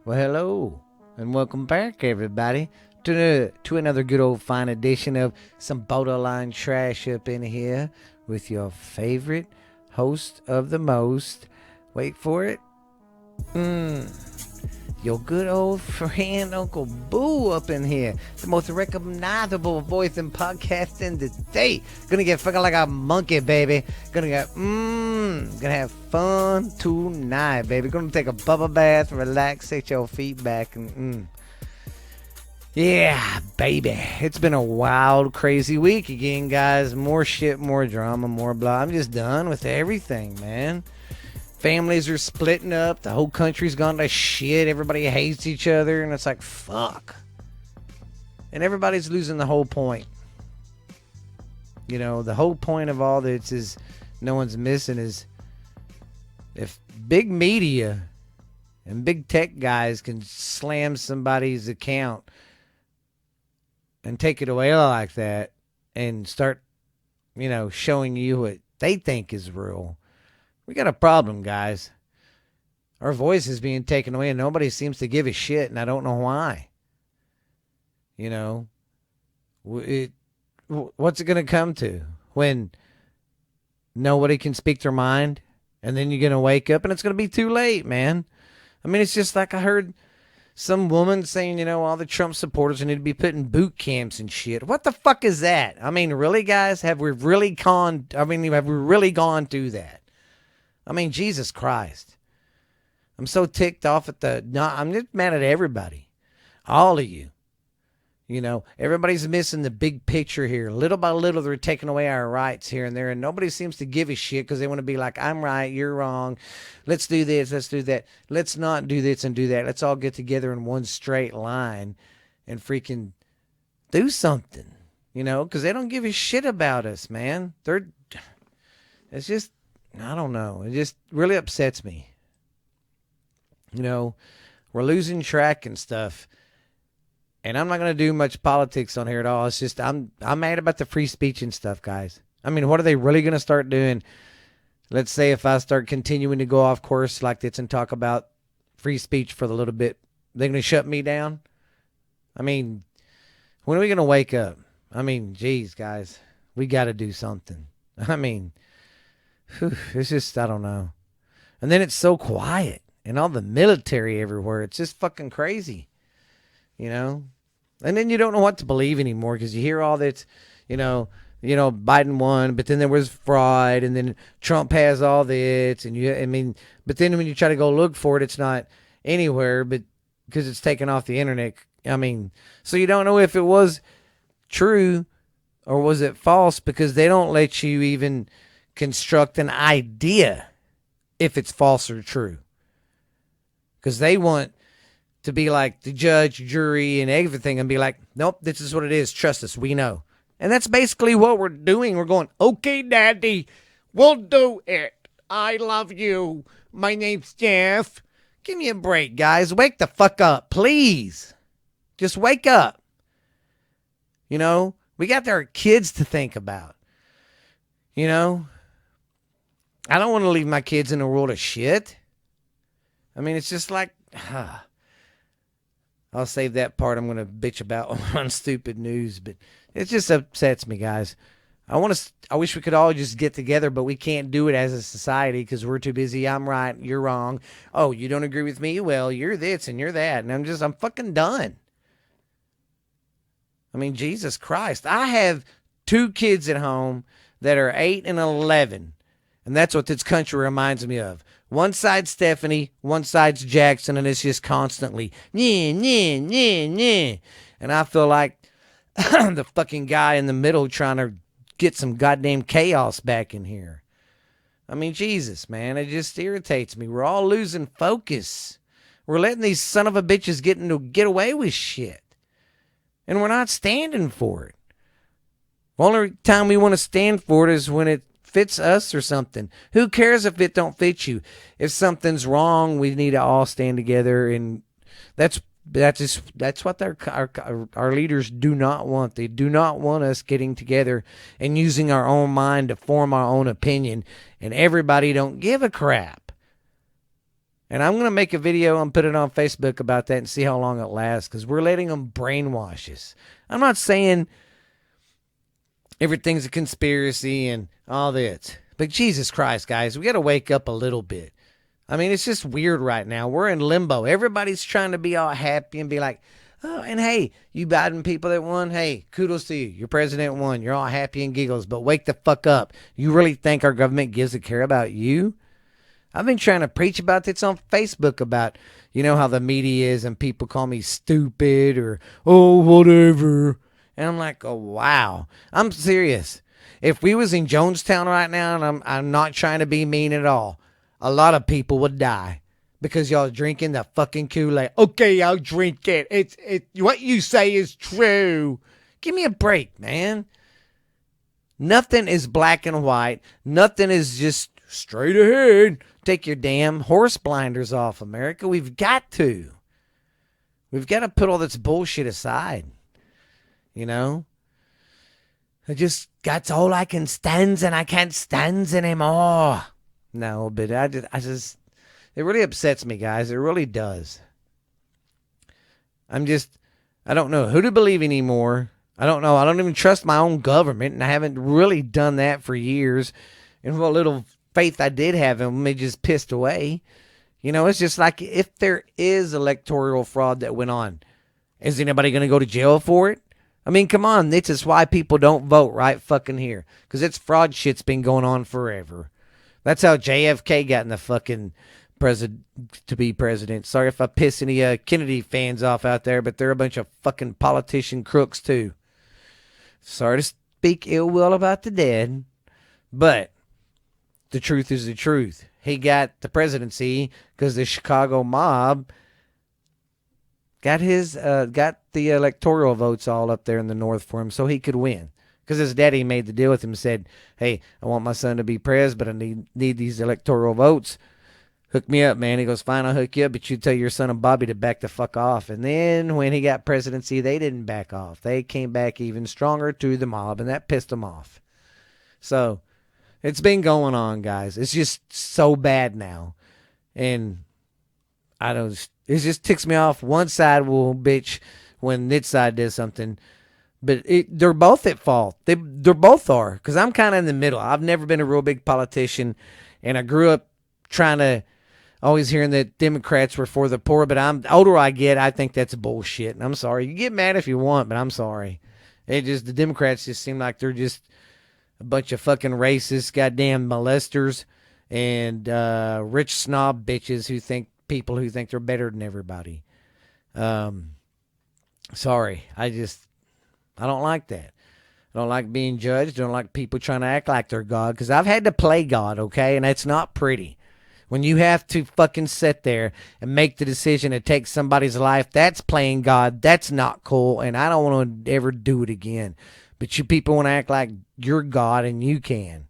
Well, hello, and welcome back, everybody, to another good old fine edition of some borderline trash up in here with your favorite host of the most. Wait for it. Your good old friend Uncle Boo up in here. The most recognizable voice in podcasting today. Gonna get fucking like a monkey, baby. Gonna have fun tonight, baby. Gonna take a bubble bath, relax, set your feet back, and yeah, baby. It's been a wild, crazy week again, guys. More shit, more drama, more blah. I'm just done with everything, man. Families are splitting up. The whole country's gone to shit. Everybody hates each other. And it's like, fuck. And everybody's losing the whole point. You know, the whole point of all this is no one's missing is if big media and big tech guys can slam somebody's account and take it away like that and start, showing you what they think is real. We got a problem, guys. Our voice is being taken away and nobody seems to give a shit, and I don't know why. What's it going to come to when nobody can speak their mind, and then you're going to wake up and it's going to be too late, man. I mean, it's just like I heard some woman saying, all the Trump supporters need to be put in boot camps and shit. What the fuck is that? I mean, really, guys? Have we really gone through that? I mean, Jesus Christ. I'm so ticked off I'm just mad at everybody. All of you. Everybody's missing the big picture here. Little by little, they're taking away our rights here and there, and nobody seems to give a shit because they want to be like, I'm right, you're wrong. Let's do this, let's do that. Let's not do this and do that. Let's all get together in one straight line and freaking do something, because they don't give a shit about us, man. It's just, I don't know. It just really upsets me. We're losing track and stuff. And I'm not going to do much politics on here at all. It's just I'm mad about the free speech and stuff, guys. I mean, what are they really going to start doing? Let's say if I start continuing to go off course like this and talk about free speech for a little bit, they're going to shut me down? I mean, when are we going to wake up? I mean, geez, guys, we got to do something. I mean, it's just, I don't know. And then it's so quiet and all the military everywhere. It's just fucking crazy, And then you don't know what to believe anymore because you hear all that, Biden won, but then there was fraud, and then Trump has all this, but then when you try to go look for it, it's not anywhere, but because it's taken off the internet. I mean, so you don't know if it was true or was it false because they don't let you even construct an idea if it's false or true, because they want to be like the judge, jury, and everything and be like, nope, this is what it is. Trust us. We know. And that's basically what we're doing. We're going, okay, daddy, we'll do it. I love you. My name's Jeff. Give me a break, guys. Wake the fuck up, please. Just wake up. We got our kids to think about. I don't want to leave my kids in a world of shit. I mean, it's just like, I'll save that part. I'm going to bitch about on stupid news, but it just upsets me, guys. I wish we could all just get together, but we can't do it as a society because we're too busy. I'm right, you're wrong. Oh, you don't agree with me? Well, you're this and you're that. And I'm fucking done. I mean, Jesus Christ. I have 2 kids at home that are 8 and 11. And that's what this country reminds me of. One side's Stephanie, one side's Jackson, and it's just constantly, nyeh, nyeh, nyeh, nyeh. And I feel like the fucking guy in the middle trying to get some goddamn chaos back in here. I mean, Jesus, man, it just irritates me. We're all losing focus. We're letting these son of a bitches get away with shit. And we're not standing for it. The only time we want to stand for it is when it fits us or something. Who cares if it don't fit you? If something's wrong, we need to all stand together, and that's what our leaders do not want. They do not want us getting together and using our own mind to form our own opinion, and everybody don't give a crap. And I'm going to make a video and put it on Facebook about that and see how long it lasts, because we're letting them brainwash us. I'm not saying everything's a conspiracy and all this, but Jesus Christ, guys, we got to wake up a little bit. I mean, it's just weird right now. We're in limbo. Everybody's trying to be all happy and be like, oh, and hey, you Biden people that won, hey, kudos to you. Your president won. You're all happy and giggles, but wake the fuck up. You really think our government gives a care about you? I've been trying to preach about this on Facebook about, how the media is, and people call me stupid or, oh, whatever. And I'm like, oh, wow. I'm serious. If we was in Jonestown right now, and I'm not trying to be mean at all, a lot of people would die because y'all drinking the fucking Kool-Aid. Okay, I'll drink it. It's what you say is true. Give me a break, man. Nothing is black and white. Nothing is just straight ahead. Take your damn horse blinders off, America. We've got to. We've got to put all this bullshit aside. I that's all I can stand, and I can't stand anymore. No, but I just, it really upsets me, guys. It really does. I don't know who to believe anymore. I don't know. I don't even trust my own government, and I haven't really done that for years. And what little faith I did have in them, it just pissed away. It's just like, if there is electoral fraud that went on, is anybody going to go to jail for it? I mean, come on. This is why people don't vote right fucking here. Because it's fraud shit's been going on forever. That's how JFK got in the fucking to be president. Sorry if I piss any Kennedy fans off out there, but they're a bunch of fucking politician crooks too. Sorry to speak ill will about the dead, but the truth is the truth. He got the presidency because the Chicago mob got the electoral votes all up there in the north for him so he could win. Because his daddy made the deal with him and said, hey, I want my son to be pres, but I need these electoral votes. Hook me up, man. He goes, fine, I'll hook you up, but you tell your son and Bobby to back the fuck off. And then when he got presidency, they didn't back off. They came back even stronger to the mob, and that pissed them off. So it's been going on, guys. It's just so bad now. And it just ticks me off. One side will bitch when this side does something. But they're both at fault. They're both are. Because I'm kind of in the middle. I've never been a real big politician. And I grew up always hearing that Democrats were for the poor. But the older I get, I think that's bullshit. And I'm sorry. You get mad if you want, but I'm sorry. The Democrats just seem like they're just a bunch of fucking racist, goddamn molesters, and rich snob bitches who think they're better than everybody. Sorry. I don't like that. I don't like being judged. I don't like people trying to act like they're God, because I've had to play God, okay? And it's not pretty. When you have to fucking sit there and make the decision to take somebody's life, that's playing God. That's not cool, and I don't want to ever do it again. But you people want to act like you're God and you can.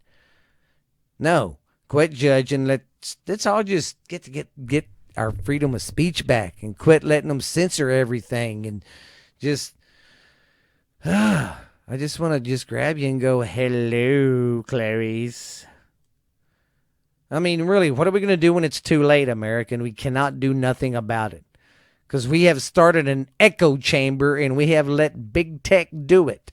No. Quit judging. Let's all just get our freedom of speech back and quit letting them censor everything and just... I just want to just grab you and go, hello, Clarice. I mean, really, what are we going to do when it's too late, American? We cannot do nothing about it. Because we have started an echo chamber and we have let big tech do it.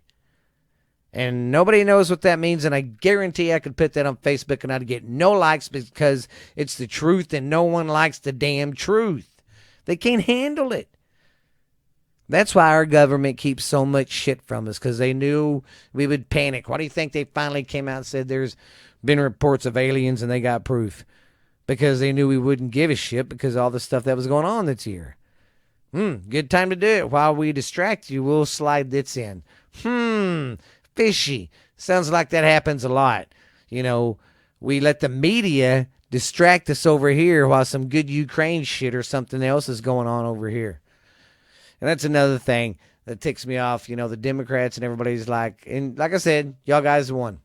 And nobody knows what that means, and I guarantee I could put that on Facebook and I'd get no likes because it's the truth and no one likes the damn truth. They can't handle it. That's why our government keeps so much shit from us, because they knew we would panic. Why do you think they finally came out and said there's been reports of aliens and they got proof? Because they knew we wouldn't give a shit because of all the stuff that was going on this year. Good time to do it. While we distract you, we'll slide this in. Fishy. Sounds like that happens a lot. We let the media distract us over here while some good Ukraine shit or something else is going on over here. And that's another thing that ticks me off. The Democrats and everybody's like, and like I said, y'all guys won.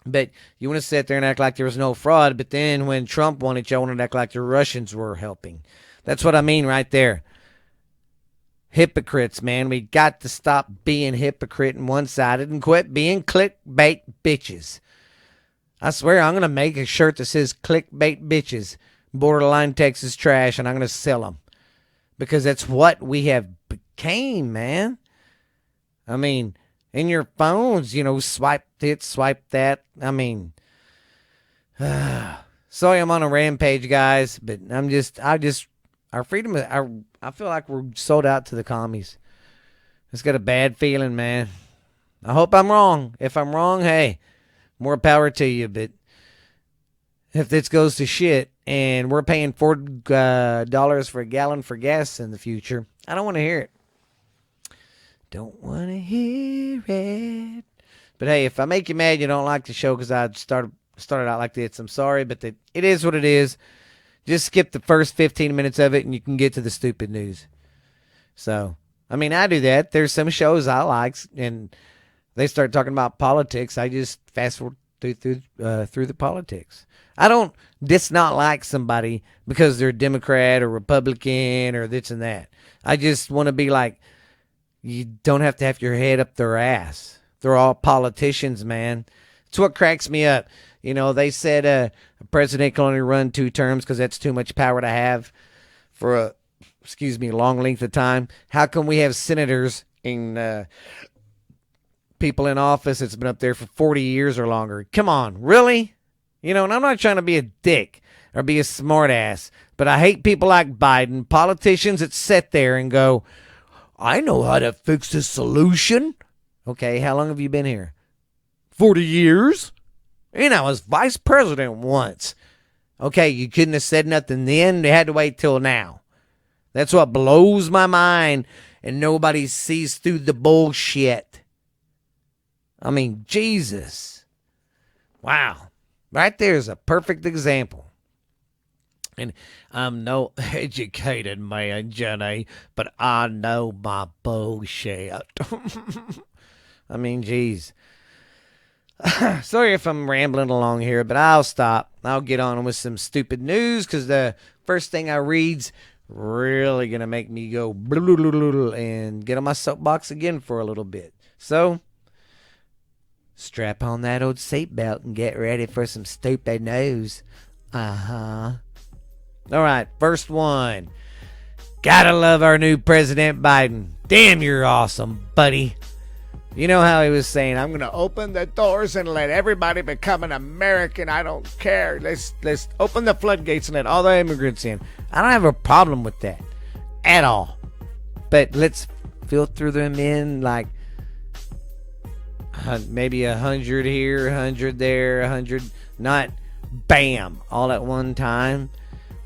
But you want to sit there and act like there was no fraud. But then when Trump won it, y'all want to act like the Russians were helping. That's what I mean right there. Hypocrites, man. We got to stop being hypocrite and one-sided and quit being clickbait bitches. I swear I'm going to make a shirt that says clickbait bitches. borderline Texas trash, and I'm going to sell them because that's what we have became, man. I mean, in your phones, swipe it, swipe that. I mean, sorry I'm on a rampage, guys, but our freedom, I feel like we're sold out to the commies. It's got a bad feeling, man. I hope I'm wrong. If I'm wrong, hey, more power to you. But if this goes to shit and we're paying $4 for a gallon for gas in the future, I don't want to hear it. Don't want to hear it. But hey, if I make you mad, you don't like the show because I started out like this, I'm sorry, but it is what it is. Just skip the first 15 minutes of it and you can get to the stupid news. So, I mean, I do that. There's some shows I like, and they start talking about politics. I just fast forward through the politics. I don't not like somebody because they're Democrat or Republican or this and that. I just want to be like, you don't have to have your head up their ass. They're all politicians, man. It's what cracks me up. They said a president can only run 2 terms because that's too much power to have for a long length of time. How come we have senators and people in office that's been up there for 40 years or longer? Come on, really? And I'm not trying to be a dick or be a smartass, but I hate people like Biden, politicians that sit there and go, I know how to fix this solution. Okay, how long have you been here? 40 years? And I was vice president once. Okay, you couldn't have said nothing then. They had to wait till now. That's what blows my mind, and nobody sees through the bullshit. I mean, Jesus. Wow. Right there's a perfect example. And I'm no educated man, Jenny, but I know my bullshit. I mean, geez. Sorry if I'm rambling along here, but I'll stop. I'll get on with some stupid news because the first thing I read's really going to make me go and get on my soapbox again for a little bit. So, strap on that old seatbelt and get ready for some stupid news. Uh-huh. All right, first one. Gotta love our new President Biden. Damn, you're awesome, buddy. You know how he was saying, I'm going to open the doors and let everybody become an American. I don't care. Let's open the floodgates and let all the immigrants in. I don't have a problem with that at all. But let's filter them in like maybe 100 here, 100 there, 100. Not bam, all at one time.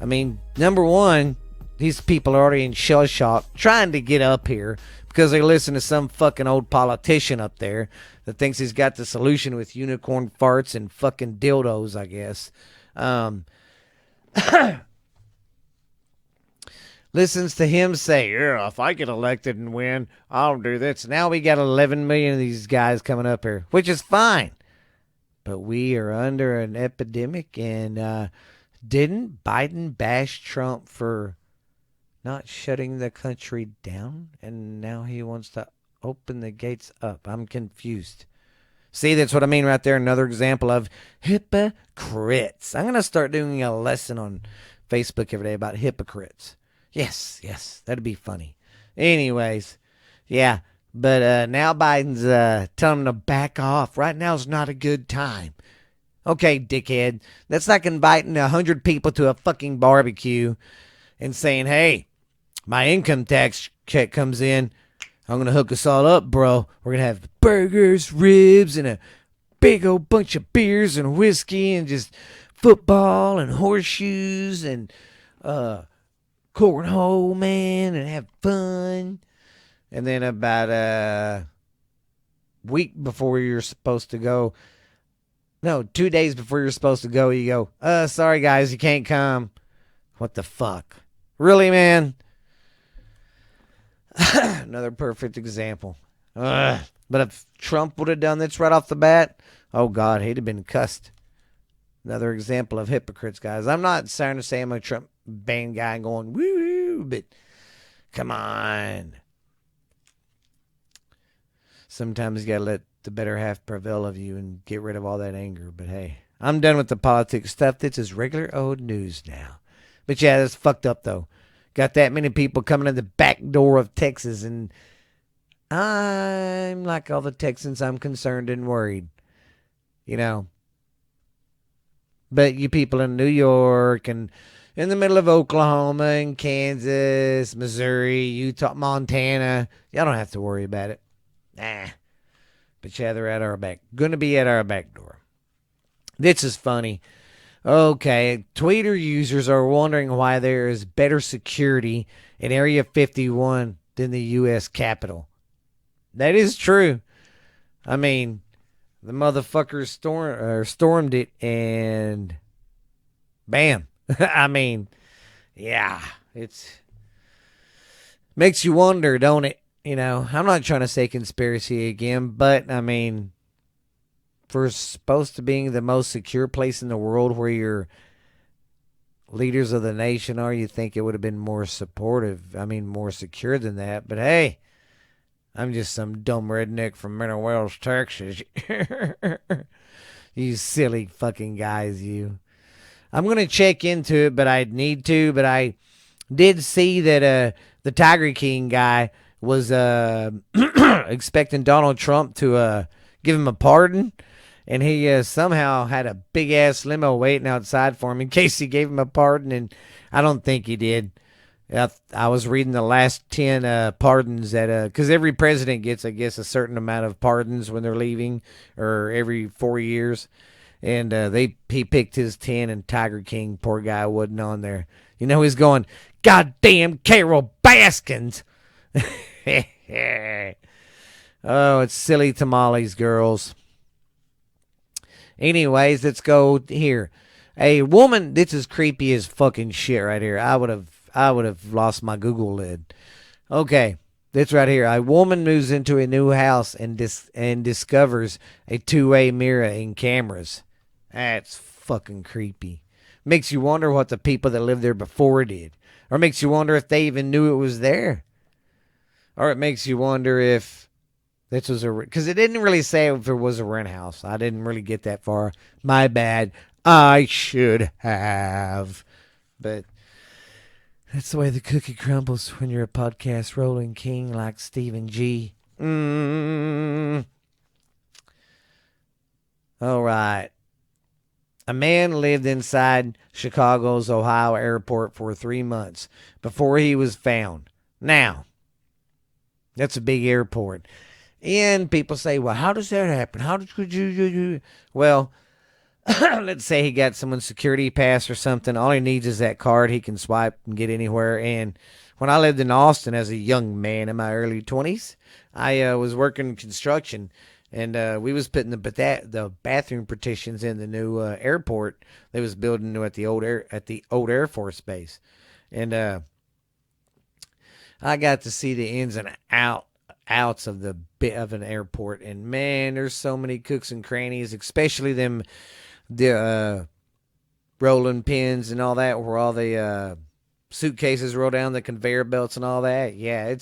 I mean, number one, these people are already in shell shock trying to get up here because they listen to some fucking old politician up there that thinks he's got the solution with unicorn farts and fucking dildos, I guess. Listens to him say, yeah, if I get elected and win, I'll do this. Now we got 11 million of these guys coming up here, which is fine. But we are under an epidemic, and didn't Biden bash Trump for not shutting the country down? And now he wants to open the gates up. I'm confused. See, that's what I mean right there. Another example of hypocrites. I'm going to start doing a lesson on Facebook every day about hypocrites. Yes, that'd be funny. Anyways, yeah, but now Biden's telling him to back off. Right now's not a good time. Okay, dickhead. That's like inviting 100 people to a fucking barbecue and saying, hey, my income tax check comes in. I'm going to hook us all up, bro. We're going to have burgers, ribs, and a big old bunch of beers and whiskey and just football and horseshoes and cornhole, man, and have fun. And then about a week before you're supposed to go, no, 2 days before you're supposed to go, you go, sorry, guys, you can't come. What the fuck? Really, man? Another perfect example. But if Trump would have done this right off the bat, oh, God, he'd have been cussed. Another example of hypocrites, guys. I'm not trying to say I'm a Trump band guy going, woo, but come on. Sometimes you got to let the better half prevail of you and get rid of all that anger. But hey, I'm done with the politics stuff. This is regular old news now. But yeah, that's fucked up though. Got that many people coming in the back door of Texas, and I'm like all the Texans, I'm concerned and worried. You know. But you people in New York and in the middle of Oklahoma and Kansas, Missouri, Utah, Montana, y'all don't have to worry about it. Nah. But yeah, they're at our back. Gonna be at our back door. This is funny. Okay, Twitter users are wondering why there is better security in Area 51 than the U.S. Capitol. That is true. I mean, the motherfuckers stormed it, and bam. I mean, yeah, it's makes you wonder, don't it? You know, I'm not trying to say conspiracy again, but I mean, for supposed to being the most secure place in the world where your leaders of the nation are, you think it would have been more supportive. I mean, more secure than that. But hey, I'm just some dumb redneck from Mineral Wells, Texas. You silly fucking guys, you. I'm going to check into it, but I need to. But I did see that the Tiger King guy was expecting Donald Trump to give him a pardon. And he somehow had a big-ass limo waiting outside for him in case he gave him a pardon. And I don't think he did. I was reading the last 10 pardons that, because every president gets, I guess, a certain amount of pardons when they're leaving, or every 4 years. And he picked his 10, and Tiger King, poor guy, wasn't on there. You know, he's going, goddamn Carol Baskins. Oh, it's silly tamales, girls. Anyways, let's go here. A woman, this is creepy as fucking shit right here. I would have lost my Google lid. Okay, this right here. A woman moves into a new house and discovers a two-way mirror and cameras. That's fucking creepy. Makes you wonder what the people that lived there before did. Or makes you wonder if they even knew it was there. Or it makes you wonder if this was because it didn't really say if it was a rent house. I didn't really get that far. My bad. I should have. But that's the way the cookie crumbles when you're a podcast rolling king like Stephen G. All right. A man lived inside Chicago's Ohio airport for 3 months before he was found. Now, that's a big airport. And people say, well, how does that happen? How could you? Well, let's say he got someone's security pass or something. All he needs is that card. He can swipe and get anywhere. And when I lived in Austin as a young man in my early 20s, I was working construction. And we was putting the bathroom partitions in the new airport they was building at the old Air Force Base. And I got to see the ins and outs of an airport, and man, there's so many cooks and crannies, especially the rolling pins and all that, where all the suitcases roll down the conveyor belts and all that. Yeah,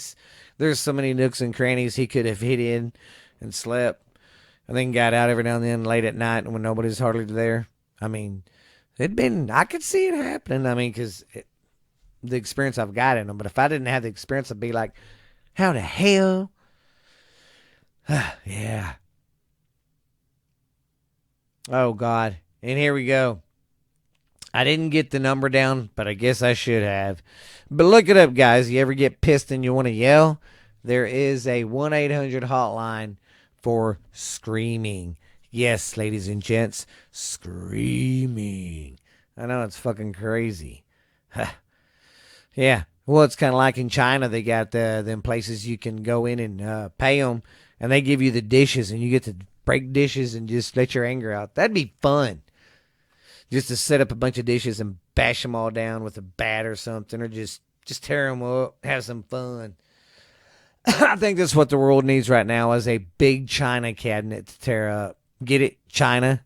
there's so many nooks and crannies he could have hid in and slept, and then got out every now and then late at night when nobody's hardly there. I mean, I could see it happening. I mean, because the experience I've got in them. But if I didn't have the experience, I'd be like, how the hell? Yeah. Oh, God. And here we go. I didn't get the number down, but I guess I should have. But look it up, guys. You ever get pissed and you want to yell? There is a 1-800 hotline for screaming. Yes, ladies and gents, screaming. I know, it's fucking crazy. Yeah. Well, it's kind of like in China. They got them places you can go in and pay them, and they give you the dishes, and you get to break dishes and just let your anger out. That'd be fun. Just to set up a bunch of dishes and bash them all down with a bat or something, or just tear them up, have some fun. I think that's what the world needs right now, is a big China cabinet to tear up. Get it, China?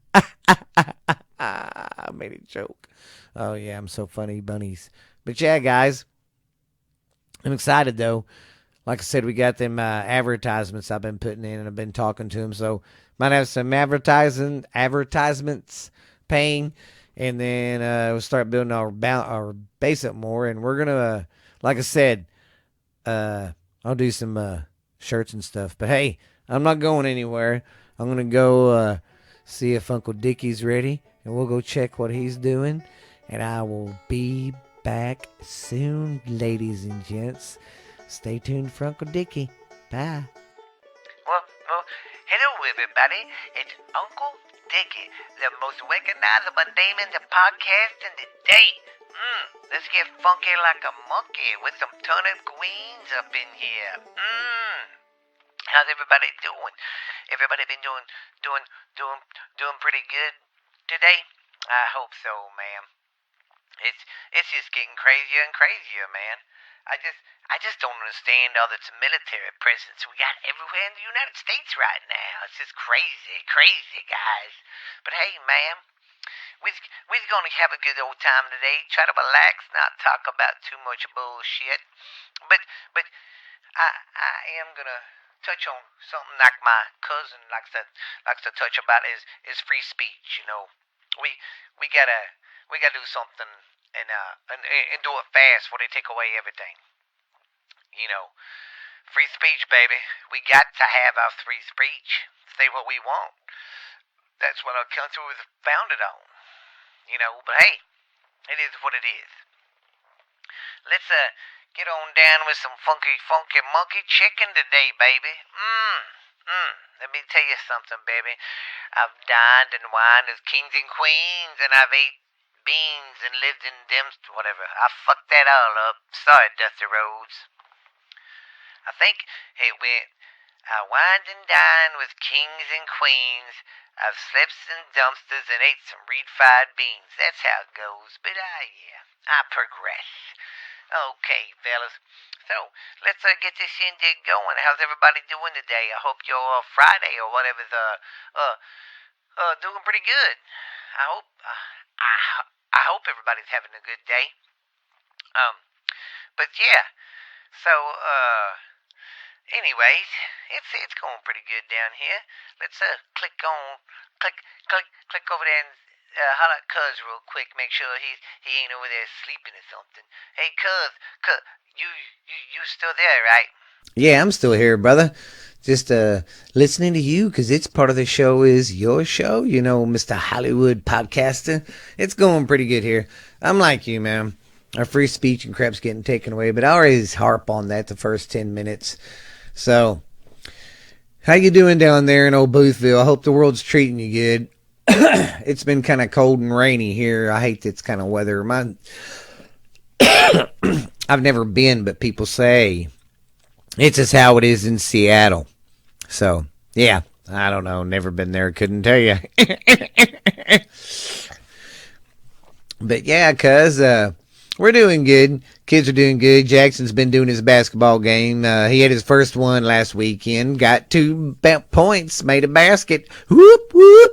I made a joke. Oh, yeah, I'm so funny, bunnies. But yeah, guys, I'm excited, though. Like I said, we got them advertisements I've been putting in, and I've been talking to them. So might have some advertisements paying. and then we'll start building our base up more. And we're gonna, like I said, I'll do some shirts and stuff. But hey, I'm not going anywhere. I'm gonna go see if Uncle Dickie's ready, and we'll go check what he's doing. And I will be back soon, ladies and gents. Stay tuned for Uncle Dickie. Bye. Well, hello everybody. It's Uncle Dickie, the most recognizable name in the podcast in the day. Let's get funky like a monkey with some turnip greens up in here. How's everybody doing? Everybody been doing pretty good today? I hope so, ma'am. It's just getting crazier and crazier, man. I just don't understand all this military presence we got everywhere in the United States right now. It's just crazy, guys. But hey, ma'am, we're gonna have a good old time today. Try to relax, not talk about too much bullshit. But I am gonna touch on something like my cousin likes to touch about is free speech. You know, we we gotta do something and do it fast before they take away everything. You know, free speech, baby. We got to have our free speech. Say what we want. That's what our country was founded on. You know, but hey, it is what it is. Let's get on down with some funky monkey chicken today, baby. Let me tell you something, baby. I've dined and wined as kings and queens, and I've ate beans and lived in whatever. I fucked that all up. Sorry, Dusty Rhodes. I think it went. I wined and dined with kings and queens. I've slept in dumpsters and ate some reed-fried beans. That's how it goes. But yeah, I progress. Okay, fellas. So, let's get this shindig going. How's everybody doing today? I hope your Friday or whatever's doing pretty good. I hope I hope everybody's having a good day. But yeah. So, anyways, it's going pretty good down here. Let's click over there and holler at Cuz real quick. Make sure he ain't over there sleeping or something. Hey, Cuz, you still there, right? Yeah, I'm still here, brother. Just listening to you because it's part of the show is your show. You know, Mr. Hollywood podcaster. It's going pretty good here. I'm like you, man. Our free speech and crap's getting taken away, but I always harp on that the first 10 minutes. So, how you doing down there in old Boothville? I hope the world's treating you good. It's been kind of cold and rainy here. I hate this kind of weather. I've never been, but people say it's just how it is in Seattle. So, yeah, I don't know. Never been there. Couldn't tell you. But yeah, cuz we're doing good. Kids are doing good. Jackson's been doing his basketball game. He had his first one last weekend. Got 2 points. Made a basket. Whoop, whoop.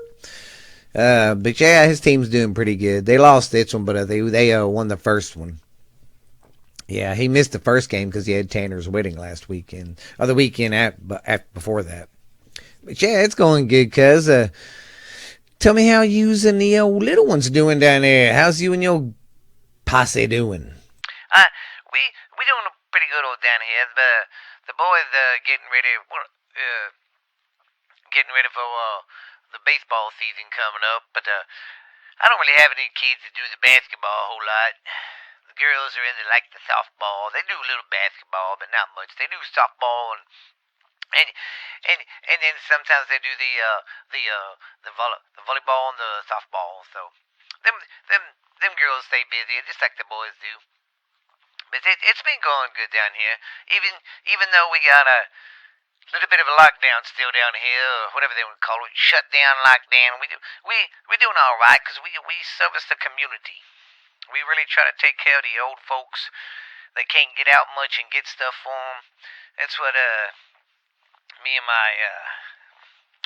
But yeah, his team's doing pretty good. They lost this one, but they won the first one. Yeah, he missed the first game because he had Tanner's wedding last weekend. Or the weekend before that. But yeah, it's going good, cuz. Tell me how yous and the little ones doing down there. How's you and your posse doing? We doing pretty good old down here. The boys getting ready for the baseball season coming up. But I don't really have any kids that do the basketball a whole lot. The girls are into like the softball. They do a little basketball, but not much. They do softball and and then sometimes they do the volleyball and the softball. So them girls stay busy just like the boys do. But it's been going good down here. Even though we got a little bit of a lockdown still down here, or whatever they would call it, shut down, lockdown. We're doing all right because we service the community. We really try to take care of the old folks that can't get out much and get stuff for them. That's what me and my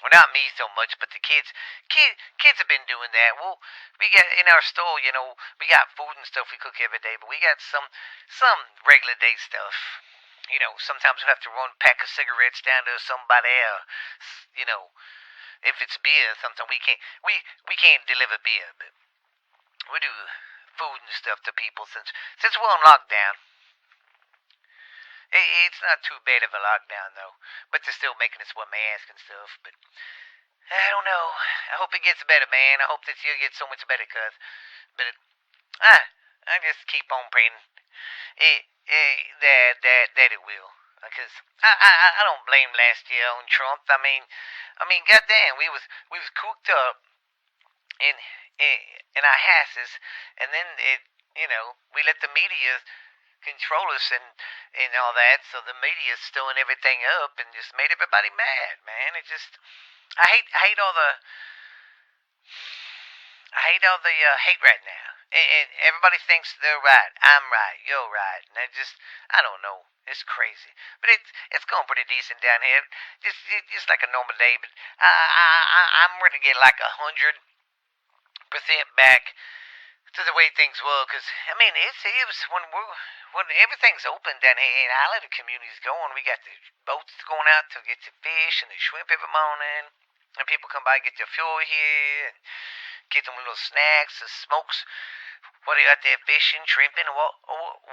well, not me so much, but the kids have been doing that. Well, we got in our store, you know, we got food and stuff we cook every day, but we got some regular day stuff. You know, sometimes we have to run a pack of cigarettes down to somebody else. You know, if it's beer, sometimes we can't deliver beer, but we do food and stuff to people since we're on lockdown. It's not too bad of a lockdown though, but they're still making us wear masks and stuff. But I don't know. I hope it gets better, man. I hope this year gets so much better, but I just keep on praying that it will. Because I don't blame last year on Trump. I mean, goddamn, we was cooked up in our houses, and then we let the media control us and all that. So the media's stirring everything up and just made everybody mad, man. I hate all the hate right now. And everybody thinks they're right. I'm right. You're right. And I don't know. It's crazy. But it's going pretty decent down here. Just like a normal day. But I'm ready to get like 100% back to the way things were. Because, I mean, it was when everything's open down here and all of the community's going. We got the boats going out to get the fish and the shrimp every morning. And people come by and get their fuel here and get them little snacks, the smokes, what they got there fishing, shrimping, or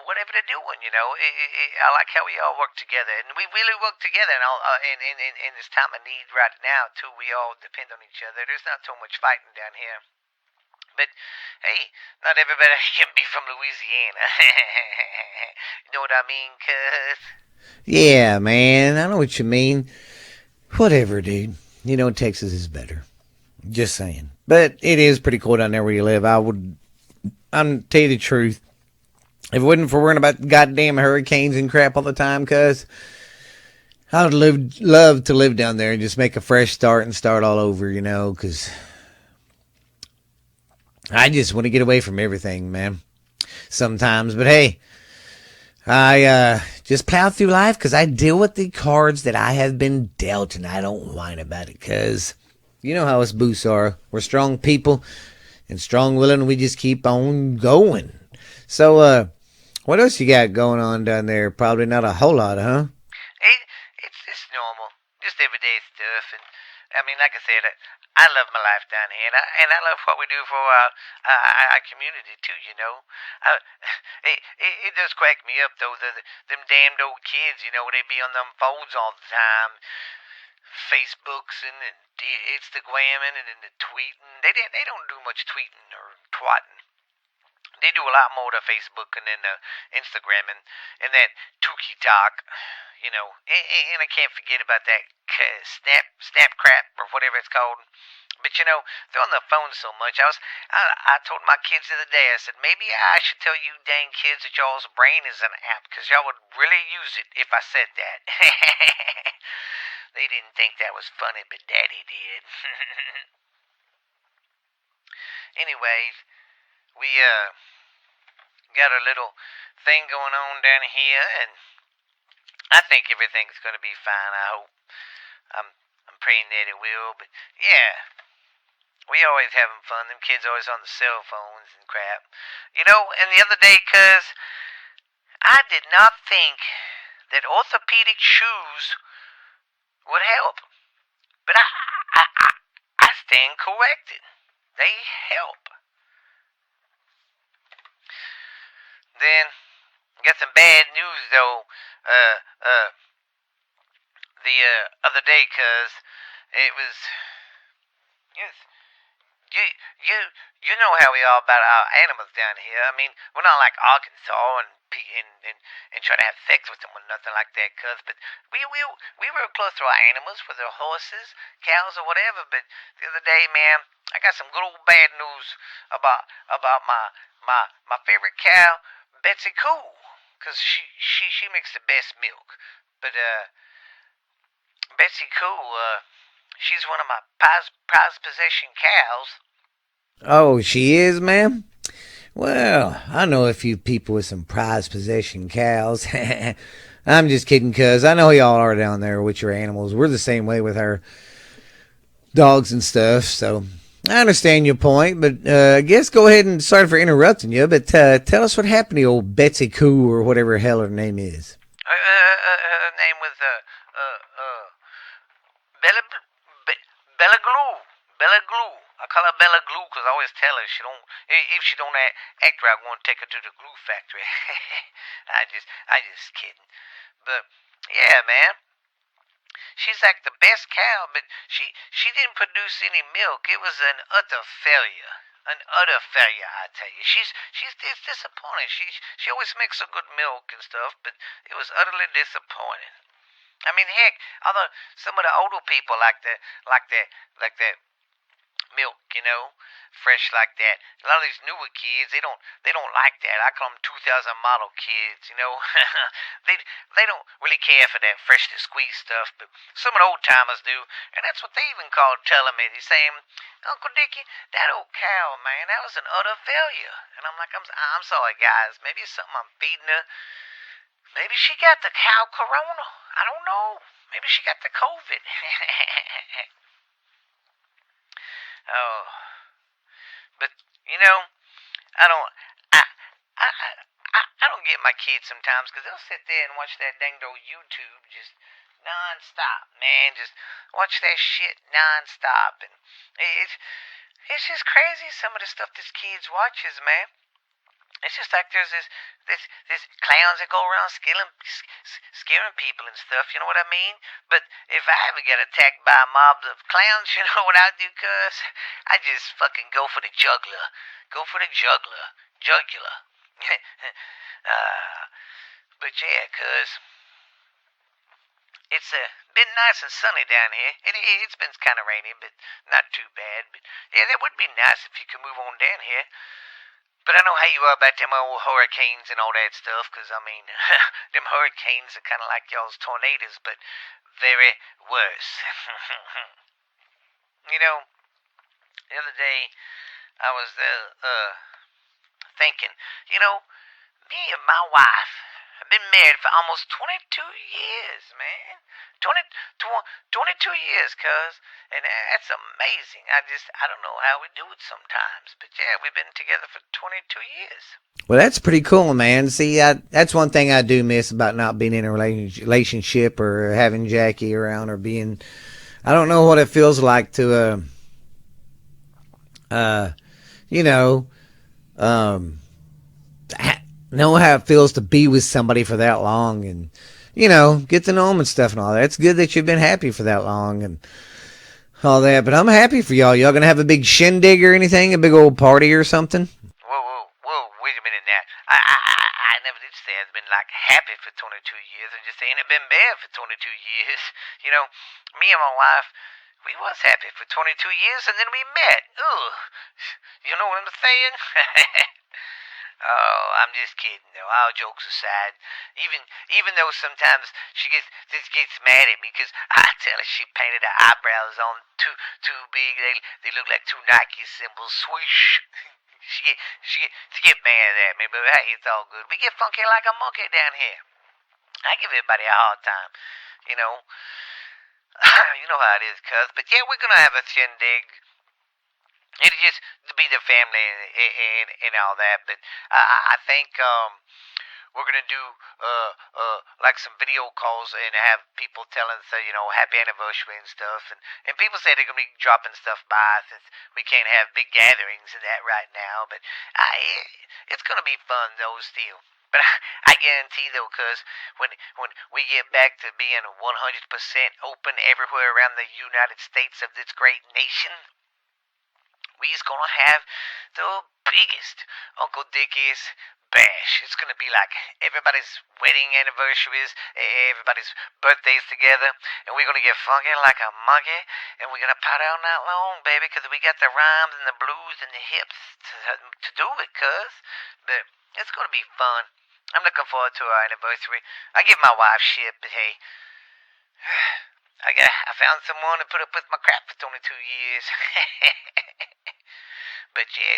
whatever they're doing. I like how we all work together, and we really work together. And in this time of need right now too, we all depend on each other. There's not so much fighting down here, but hey, not everybody can be from Louisiana. You know what I mean, cuz? Yeah, man, I know what you mean. Whatever, dude. Texas is better. Just saying. But it is pretty cool down there where you live. I'm tell you the truth. If it wasn't for worrying about goddamn hurricanes and crap all the time, cuz I would love to live down there and just make a fresh start and start all over, because I just want to get away from everything, man. Sometimes. But hey, I just plow through life because I deal with the cards that I have been dealt, and I don't whine about it because you know how us boosts are. We're strong people and strong-willing. We just keep on going. So, what else you got going on down there? Probably not a whole lot, huh? It's normal, just everyday stuff. And I mean, like I said, I love my life down here, and I love what we do for our community too. It does crack me up though. Them damned old kids, they be on them phones all the time. Facebooks and Instagramming and the tweeting. They don't do much tweeting or twatting. They do a lot more to Facebook and then Instagram and that Tukey talk, and I can't forget about that snap crap or whatever it's called. But they're on the phone so much. I told my kids the other day. I said maybe I should tell you dang kids that y'all's brain is an app because y'all would really use it if I said that. They didn't think that was funny, but Daddy did. Anyways, we got a little thing going on down here, and I think everything's gonna be fine. I hope. I'm praying that it will, but yeah, we always having fun. Them kids always on the cell phones and crap, And the other day, cuz I did not think that orthopedic shoes would help, but I stand corrected. They help. Then, got some bad news though, the other day, cuz it was, you know how we are about our animals down here. I mean, we're not like Arkansas and try to have sex with them or nothing like that, cuz, but we were close to our animals, whether horses, cows, or whatever. But the other day, man, I got some good old bad news about my favorite cow, Betsy Cool, cause she makes the best milk. But Betsy Cool, she's one of my prized possession cows. Oh, she is, ma'am? Well, I know a few people with some prized possession cows. I'm just kidding, cuz I know y'all are down there with your animals. We're the same way with our dogs and stuff, so I understand your point, but I guess go ahead and sorry for interrupting you, but tell us what happened to old Betsy Coo or whatever the hell her name is. Her name was Bella Glue. Bella Glue. I call her Bella Glue because I always tell her if she don't act right, I want to take her to the glue factory. I just kidding. But yeah, man. She's like the best cow, but she didn't produce any milk. It was an utter failure. An utter failure, I tell you. It's disappointing. She always makes a good milk and stuff, but it was utterly disappointing. I mean, heck, although some of the older people like that milk, fresh like that. A lot of these newer kids, they don't like that. I call them 2000 model kids. they don't really care for that freshly squeezed stuff, but some of the old timers do, and that's what they even call telling me. They're saying, Uncle Dickie, that old cow, man, that was an utter failure. And I'm like, I'm sorry, guys. Maybe it's something I'm feeding her. Maybe she got the cow corona. I don't know. Maybe she got the COVID. Oh, but I don't, I don't get my kids sometimes because they'll sit there and watch that dang old YouTube just non-stop, man. Just watch that shit non-stop, and it's just crazy some of the stuff this kids watches, man. It's just like there's this clowns that go around scaring people and stuff. You know what I mean? But if I ever get attacked by a mob of clowns, you know what I do, cuz? I just fucking go for the juggler. Go for the juggler. Jugular. But yeah, cuz it's been nice and sunny down here. It's been kind of rainy, but not too bad. But yeah, that would be nice if you could move on down here. But I know how you are about them old hurricanes and all that stuff, 'cause I mean, them hurricanes are kind of like y'all's tornadoes, but very worse. you know, the other day I was thinking, me and my wife have been married for almost 22 years, man. 22 years, cuz. And that's amazing. I don't know how we do it sometimes. But yeah, we've been together for 22 years. Well, that's pretty cool, man. See, that's one thing I do miss about not being in a relationship or having Jackie around or being. I don't know what it feels like to, know how it feels to be with somebody for that long and, get to know them and stuff and all that. It's good that you've been happy for that long and all that. But I'm happy for y'all. Y'all going to have a big shindig or anything? A big old party or something? Whoa, wait a minute now. I never did say I've been like happy for 22 years. I'm just saying I've been bad for 22 years. Me and my wife, we was happy for 22 years and then we met. Ugh. You know what I'm saying? Oh, I'm just kidding though. All jokes aside, even though sometimes she gets mad at me because I tell her she painted her eyebrows on too big. They look like two Nike symbols. Swoosh. she get mad at me, but hey, it's all good. We get funky like a monkey down here. I give everybody a hard time, you know. You know how it is, cuz. But yeah, we're gonna have a shindig. It'll just be the family and all that. But I think we're gonna do like some video calls and have people telling us, happy anniversary and stuff. And people say they're gonna be dropping stuff by since we can't have big gatherings and that right now. But it's gonna be fun though still. But I guarantee though, cuz when we get back to being 100% open everywhere around the United States of this great nation, we's gonna have the biggest Uncle Dickie's bash. It's gonna be like everybody's wedding anniversaries, everybody's birthdays together, and we're gonna get funky like a monkey, and we're gonna party all night long, baby, because we got the rhymes and the blues and the hips to do it, cuz. But it's gonna be fun. I'm looking forward to our anniversary. I give my wife shit, but hey, I found someone to put up with my crap for 22 years. But yeah,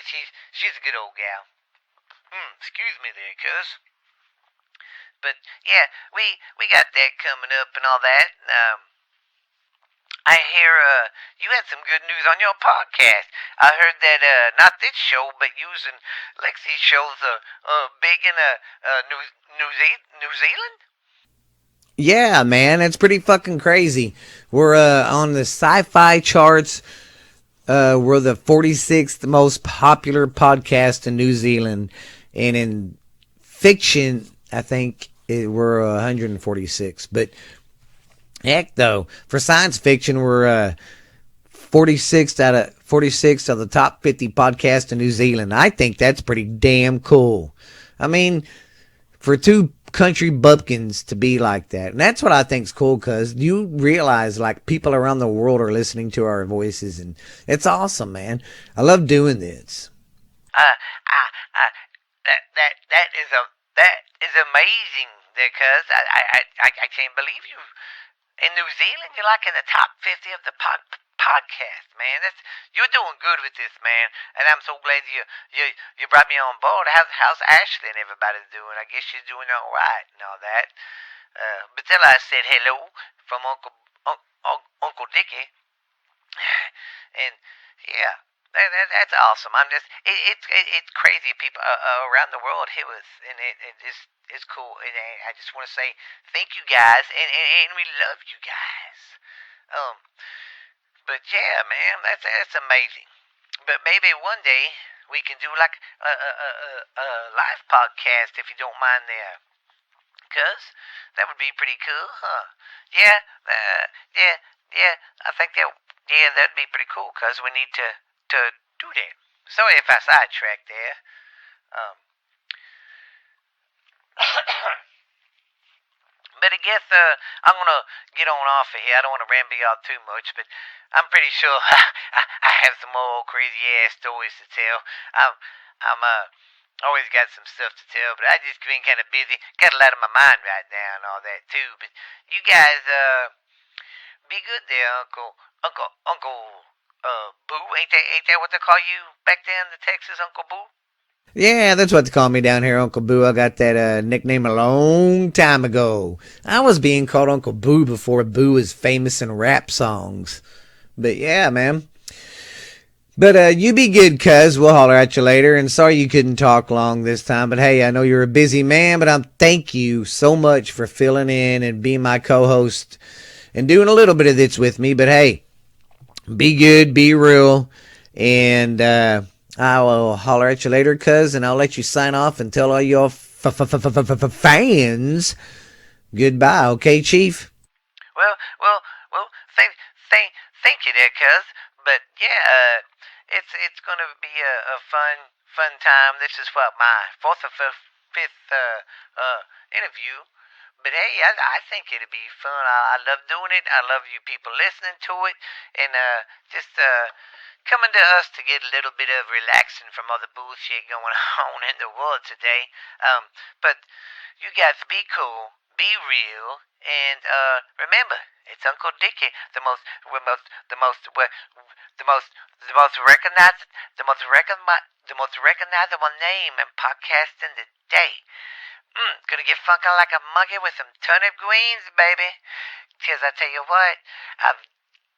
she's a good old gal. Excuse me there, cuz. But yeah, we got that coming up and all that. I hear you had some good news on your podcast. I heard that not this show, but you and Lexi's shows big in New Zealand. Yeah, man, it's pretty fucking crazy. We're on the sci-fi charts we're the 46th most popular podcast in New Zealand, and in fiction, I think we're 146. But heck, though, for science fiction, we're 46th of the top 50 podcasts in New Zealand. I think that's pretty damn cool. I mean, for two country bumpkins to be like that. And that's what I think's cool, because you realize like people around the world are listening to our voices, and it's awesome, man. I love doing this. Uh, I, I, that is amazing. Because I can't believe you in New Zealand. You're like in the top 50 of the podcast, man. You're doing good with this, man. And I'm so glad you brought me on board. How's Ashley and everybody doing? I guess she's doing all right and all that. But till I said hello from Uncle Dickie, and yeah, that's awesome. It's crazy. People around the world hear us, and it's cool. And I just want to say thank you guys, and we love you guys. But yeah, man, that's amazing. But maybe one day we can do like a live podcast if you don't mind there. Cuz that would be pretty cool, huh? Yeah, yeah. I think that'd be pretty cool. Cuz we need to do that. Sorry if I sidetracked there. Um, but I guess I'm gonna get on off of here. I don't want to ramble y'all too much, but I'm pretty sure I have some more crazy ass stories to tell. I'm always got some stuff to tell, but I just been kind of busy. Got a lot on my mind right now and all that too. But you guys, be good there, Uncle Boo. Ain't that what they call you back there in the Texas, Uncle Boo? Yeah, that's what they call me down here, Uncle Boo. I got that nickname a long time ago. I was being called Uncle Boo before Boo was famous in rap songs. But yeah, man. But you be good, cuz. We'll holler at you later. And sorry you couldn't talk long this time. But hey, I know you're a busy man, but thank you so much for filling in and being my co-host and doing a little bit of this with me. But hey, be good, be real, and I will holler at you later, cuz, and I'll let you sign off and tell all your fans goodbye, okay, Chief? Well, thank you there, cuz. But yeah, it's gonna be a fun time. This is what my fourth or fifth interview. But hey, I think it'll be fun. I love doing it. I love you people listening to it, and just coming to us to get a little bit of relaxing from all the bullshit going on in the world today. But you guys be cool, be real, and remember, it's Uncle Dickie, the most recognizable name in podcasting today. Gonna get funky like a monkey with some turnip greens, baby. Cause I tell you what,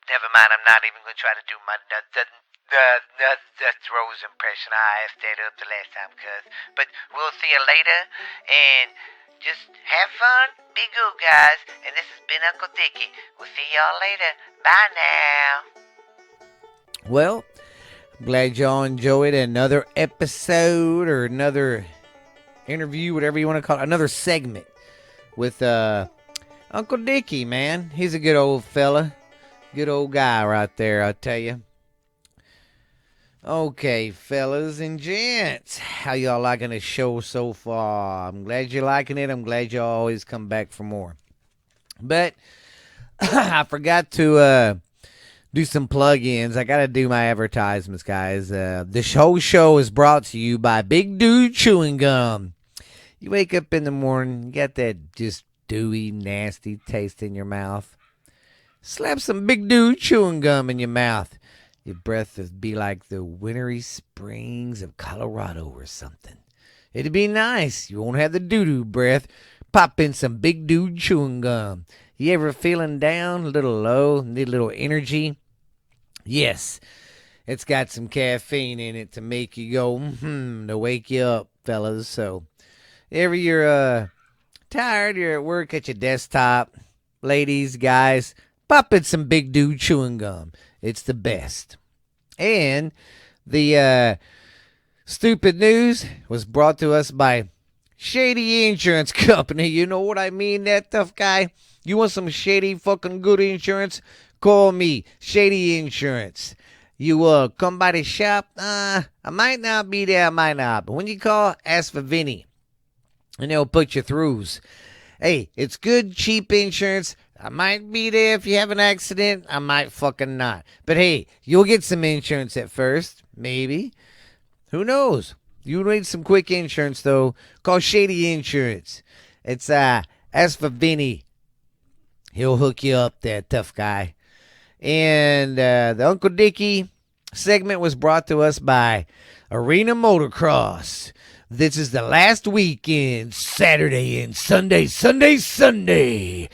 never mind. I'm not even gonna try to do my the Rose impression. I asked that up the last time, cuz. But we'll see you later, and just have fun, be good, guys. And this has been Uncle Dickie. We'll see y'all later. Bye now. Well, I'm glad y'all enjoyed another episode or another interview, whatever you want to call it, another segment with Uncle Dickie, man. He's a good old fella. Good old guy right there, I tell you. Okay, fellas and gents, how y'all liking the show so far? I'm glad you're liking it. I'm glad y'all always come back for more. But I forgot to do some plug-ins. I got to do my advertisements, guys. This whole show is brought to you by Big Dude Chewing Gum. You wake up in the morning, you got that just dewy, nasty taste in your mouth. Slap some Big Dude Chewing Gum in your mouth. Your breath would be like the wintry springs of Colorado or something. It'd be nice. You won't have the doo-doo breath. Pop in some Big Dude Chewing Gum. You ever feeling down, a little low, need a little energy? Yes, it's got some caffeine in it to make you go, to wake you up, fellas. So, if you're tired, you're at work at your desktop, ladies, guys, pop in some Big Dude Chewing Gum. It's the best. And the stupid news was brought to us by Shady Insurance Company. You know what I mean, that tough guy? You want some shady fucking good insurance? Call me, Shady Insurance. You come by the shop? I might not be there, I might not. But when you call, ask for Vinny, and they'll put you throughs. Hey, it's good, cheap insurance. I might be there if you have an accident. I might fucking not. But hey, you'll get some insurance at first. Maybe. Who knows? You need some quick insurance, though. Call Shady Insurance. It's, as for Vinny, he'll hook you up there, tough guy. And the Uncle Dickie segment was brought to us by Arena Motocross. This is the last weekend, Saturday and Sunday, Sunday.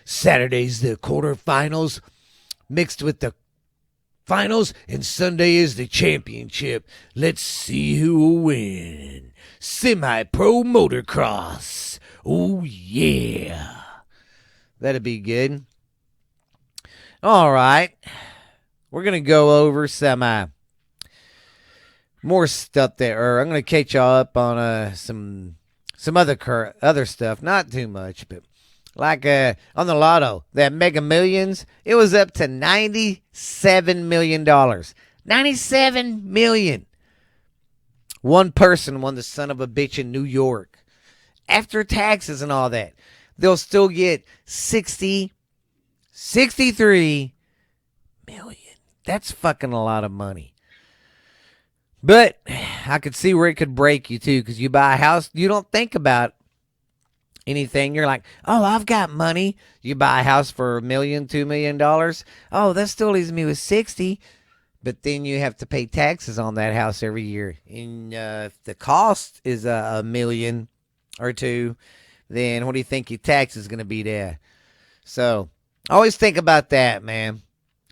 Saturday's the quarterfinals mixed with the finals, and Sunday is the championship. Let's see who will win. Semi-pro motocross. Oh, yeah. That'd be good. All right. We're going to go over some more stuff there. I'm going to catch y'all up on some other stuff. Not too much, but like on the lotto, that Mega Millions, it was up to $97 million. $97 million. One person won the son of a bitch in New York. After taxes and all that, they'll still get 63 million. That's fucking a lot of money. But I could see where it could break you too, because you buy a house, you don't think about anything. You're like, oh, I've got money. You buy a house for $1 million, $2 million. Oh, that still leaves me with 60. But then you have to pay taxes on that house every year. And if the cost is $1 million or two, then what do you think your tax is going to be there? So always think about that, man.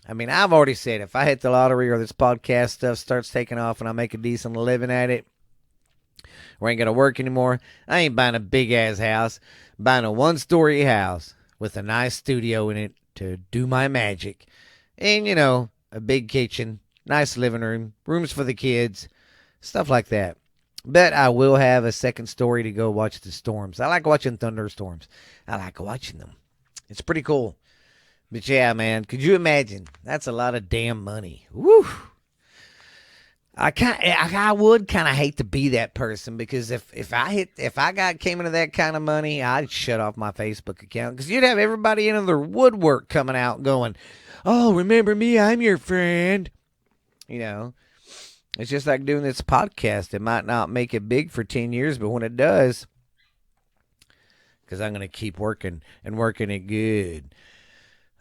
I mean, I've already said if I hit the lottery or this podcast stuff starts taking off and I make a decent living at it, we ain't gonna work anymore, I ain't buying a big ass house. I'm buying a 1-story house with a nice studio in it to do my magic. And, you know, a big kitchen, nice living room, rooms for the kids, stuff like that. But I will have a second story to go watch the storms. I like watching thunderstorms. I like watching them. It's pretty cool. But yeah, man, could you imagine? That's a lot of damn money. Woo! I would kind of hate to be that person, because if I came into that kind of money, I'd shut off my Facebook account, because you'd have everybody into their woodwork coming out going, "Oh, remember me? I'm your friend." You know, it's just like doing this podcast. It might not make it big for 10 years, but when it does, because I'm gonna keep working and working it good.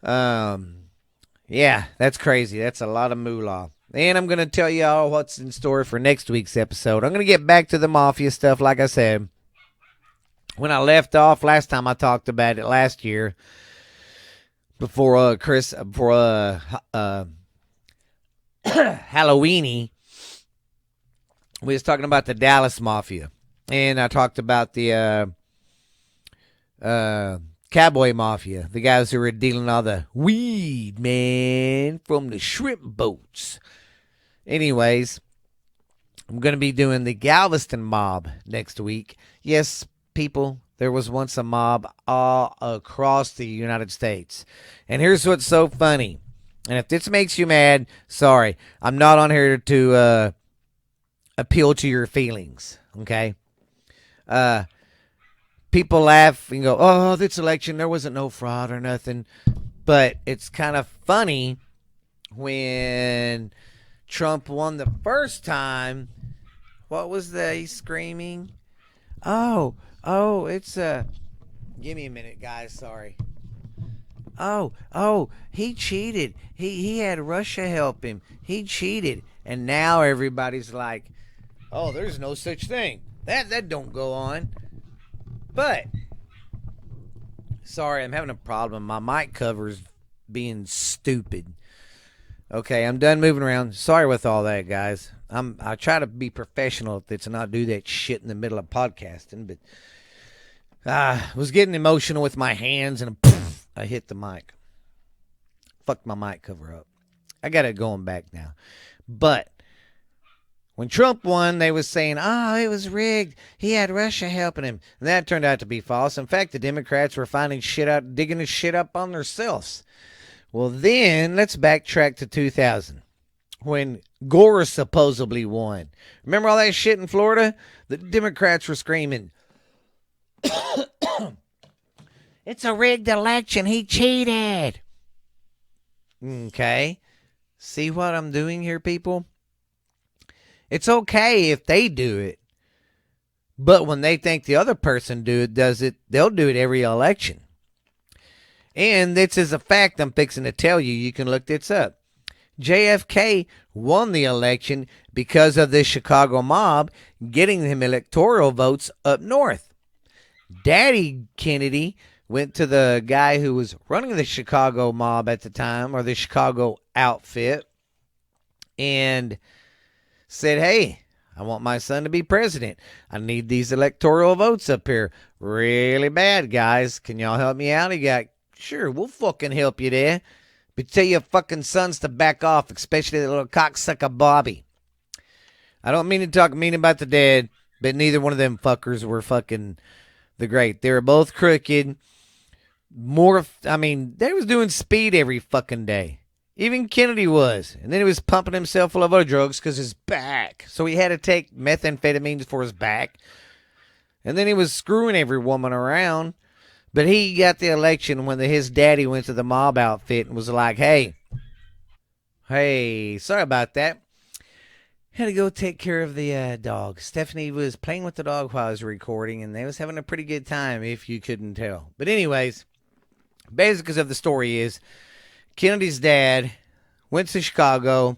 Yeah, that's crazy. That's a lot of moolah. And I'm going to tell y'all what's in store for next week's episode. I'm going to get back to the mafia stuff, like I said. When I left off last time, I talked about it last year before Halloweeny. We was talking about the Dallas Mafia. And I talked about the Cowboy Mafia, the guys who were dealing all the weed, man, from the shrimp boats. Anyways, I'm going to be doing the Galveston mob next week. Yes, people, there was once a mob all across the United States. And here's what's so funny. And if this makes you mad, sorry. I'm not on here to appeal to your feelings, okay? People laugh and go, "Oh, this election, there wasn't no fraud or nothing." But it's kind of funny when Trump won the first time. What was he screaming? Oh, it's give me a minute, guys. Sorry. Oh, he cheated. He had Russia help him. He cheated. And now everybody's like, "Oh, there's no such thing. That don't go on." But, sorry, I'm having a problem. My mic cover's being stupid. Okay, I'm done moving around. Sorry with all that, guys. I try to be professional at this and not do that shit in the middle of podcasting, but I was getting emotional with my hands and poof, I hit the mic. Fucked my mic cover up. I got it going back now. But when Trump won, they was saying, oh, it was rigged. He had Russia helping him. And that turned out to be false. In fact, the Democrats were finding shit out, digging this shit up on themselves. Well, then let's backtrack to 2000 when Gore supposedly won. Remember all that shit in Florida? The Democrats were screaming, it's a rigged election. He cheated. Okay. See what I'm doing here, people? It's okay if they do it. But when they think the other person does it, they'll do it every election. And this is a fact I'm fixing to tell you. You can look this up. JFK won the election because of the Chicago mob getting him electoral votes up north. Daddy Kennedy went to the guy who was running the Chicago mob at the time, or the Chicago outfit, and said, hey, I want my son to be president. I need these electoral votes up here really bad, guys. Can y'all help me out? He got, sure, we'll fucking help you there. But tell your fucking sons to back off, especially that little cocksucker Bobby. I don't mean to talk mean about the dad, but neither one of them fuckers were fucking the great. They were both crooked. They was doing speed every fucking day. Even Kennedy was. And then he was pumping himself full of other drugs because his back. So he had to take methamphetamines for his back. And then he was screwing every woman around. But he got the election when his daddy went to the mob outfit and was like, hey, sorry about that. Had to go take care of the dog. Stephanie was playing with the dog while I was recording, and they was having a pretty good time, if you couldn't tell. But anyways, basics of the story is, Kennedy's dad went to Chicago.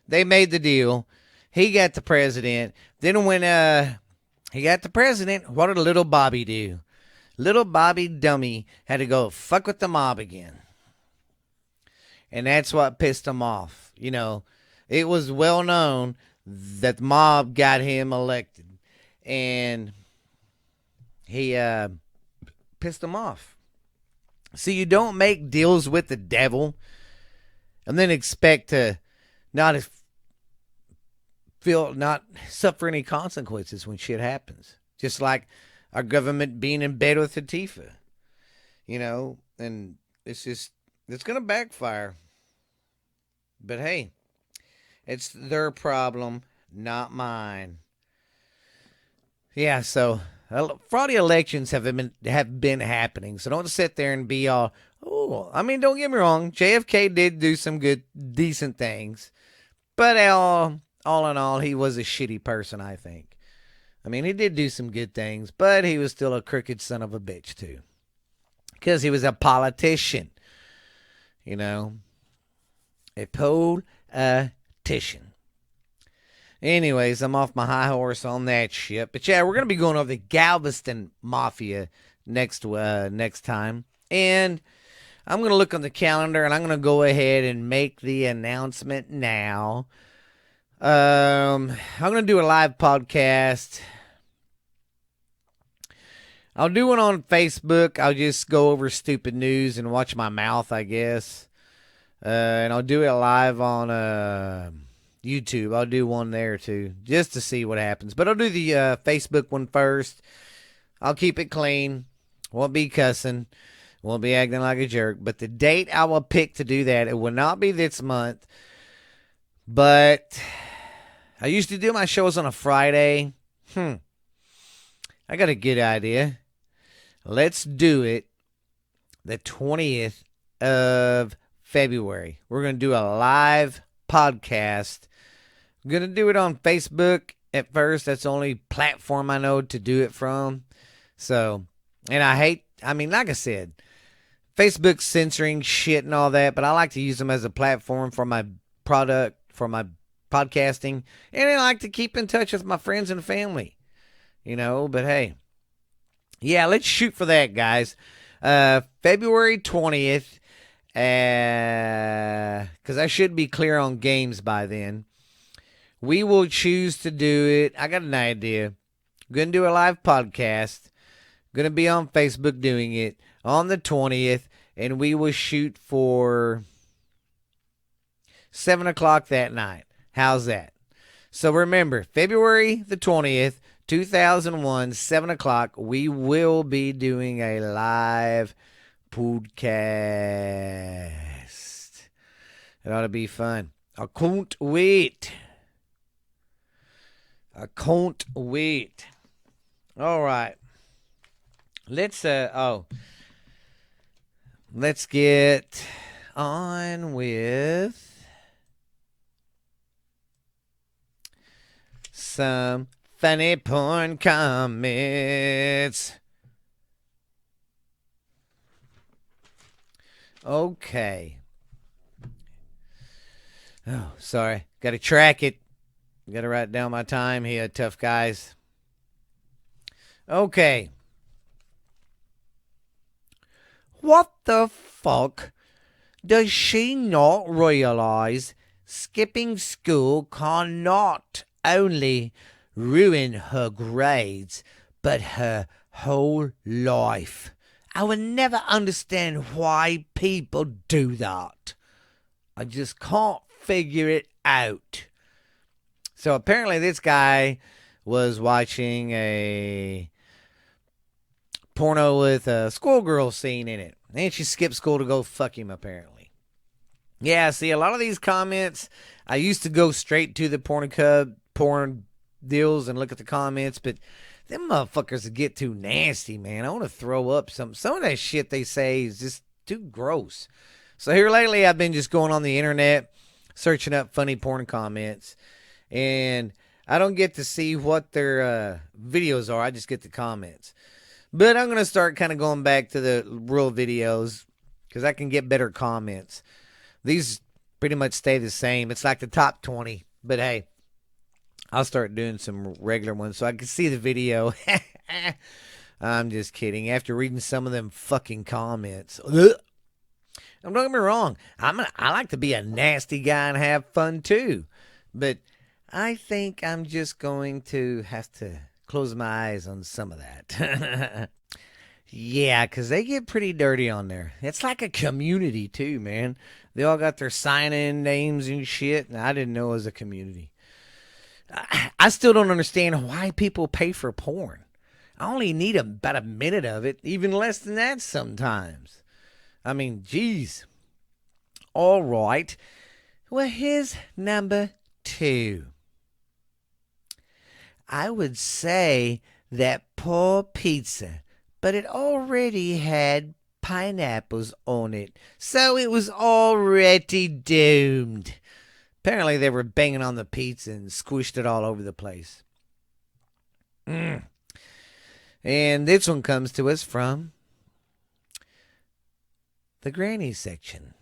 They made the deal. He got the president. Then when he got the president, what did little Bobby do? Little Bobby dummy had to go fuck with the mob again. And that's what pissed him off. You know, it was well known that the mob got him elected. And he pissed him off. See, you don't make deals with the devil and then expect to not suffer any consequences when shit happens. Just like our government being in bed with Antifa. You know, and it's going to backfire. But hey, it's their problem, not mine. Yeah, so fraudy elections have been happening, so don't sit there and be all, don't get me wrong, JFK did do some decent things, but all in all, he was a shitty person, I think. I mean, he did do some good things, but he was still a crooked son of a bitch, too, because he was a politician, you know, a politician. Anyways, I'm off my high horse on that shit. But yeah, we're going to be going over the Galveston Mafia next time. And I'm going to look on the calendar and I'm going to go ahead and make the announcement now. I'm going to do a live podcast. I'll do one on Facebook. I'll just go over stupid news and watch my mouth, I guess. And I'll do it live on YouTube. I'll do one there too, just to see what happens. But I'll do the Facebook one first. I'll keep it clean. Won't be cussing. Won't be acting like a jerk. But the date I will pick to do that, it will not be this month. But I used to do my shows on a Friday. I got a good idea. Let's do it the 20th of February. We're going to do a live podcast. I'm going to do it on Facebook at first. That's the only platform I know to do it from. So, and like I said, Facebook's censoring shit and all that, but I like to use them as a platform for my product, for my podcasting. And I like to keep in touch with my friends and family, you know, but hey, yeah, let's shoot for that, guys. February 20th. Because I should be clear on games by then. We will choose to do it. I got an idea. I'm going to do a live podcast. I'm going to be on Facebook doing it on the 20th. And we will shoot for 7 o'clock that night. How's that? So remember, February the 20th, 2001, 7 o'clock, we will be doing a live podcast. It ought to be fun. I can't wait. I can't wait. All right. Let's get on with some funny porn comments. Okay. Oh, sorry. Got to track it. Got to write down my time here, tough guys. Okay. What the fuck does she not realize? Skipping school can not only ruin her grades, but her whole life. I will never understand why people do that. I just can't figure it out. So apparently this guy was watching a porno with a schoolgirl scene in it. And she skipped school to go fuck him, apparently. Yeah, see, a lot of these comments, I used to go straight to the porn deals and look at the comments, but them motherfuckers get too nasty, man. I want to throw up some of that shit they say is just too gross. So here lately, I've been just going on the internet, searching up funny porn comments, and I don't get to see what their videos are. I just get the comments. But I'm going to start kind of going back to the real videos because I can get better comments. These pretty much stay the same. It's like the top 20. But hey, I'll start doing some regular ones so I can see the video. I'm just kidding. After reading some of them fucking comments. Don't get me wrong. I like to be a nasty guy and have fun too. But I think I'm just going to have to close my eyes on some of that. Yeah, because they get pretty dirty on there. It's like a community too, man. They all got their sign-in names and shit, and I didn't know it was a community. I still don't understand why people pay for porn. I only need about a minute of it, even less than that sometimes. I mean, geez. All right. Well, here's number 2. I would say that poor pizza, but it already had pineapples on it, so it was already doomed. Apparently they were banging on the pizza and squished it all over the place. And this one comes to us from the granny section.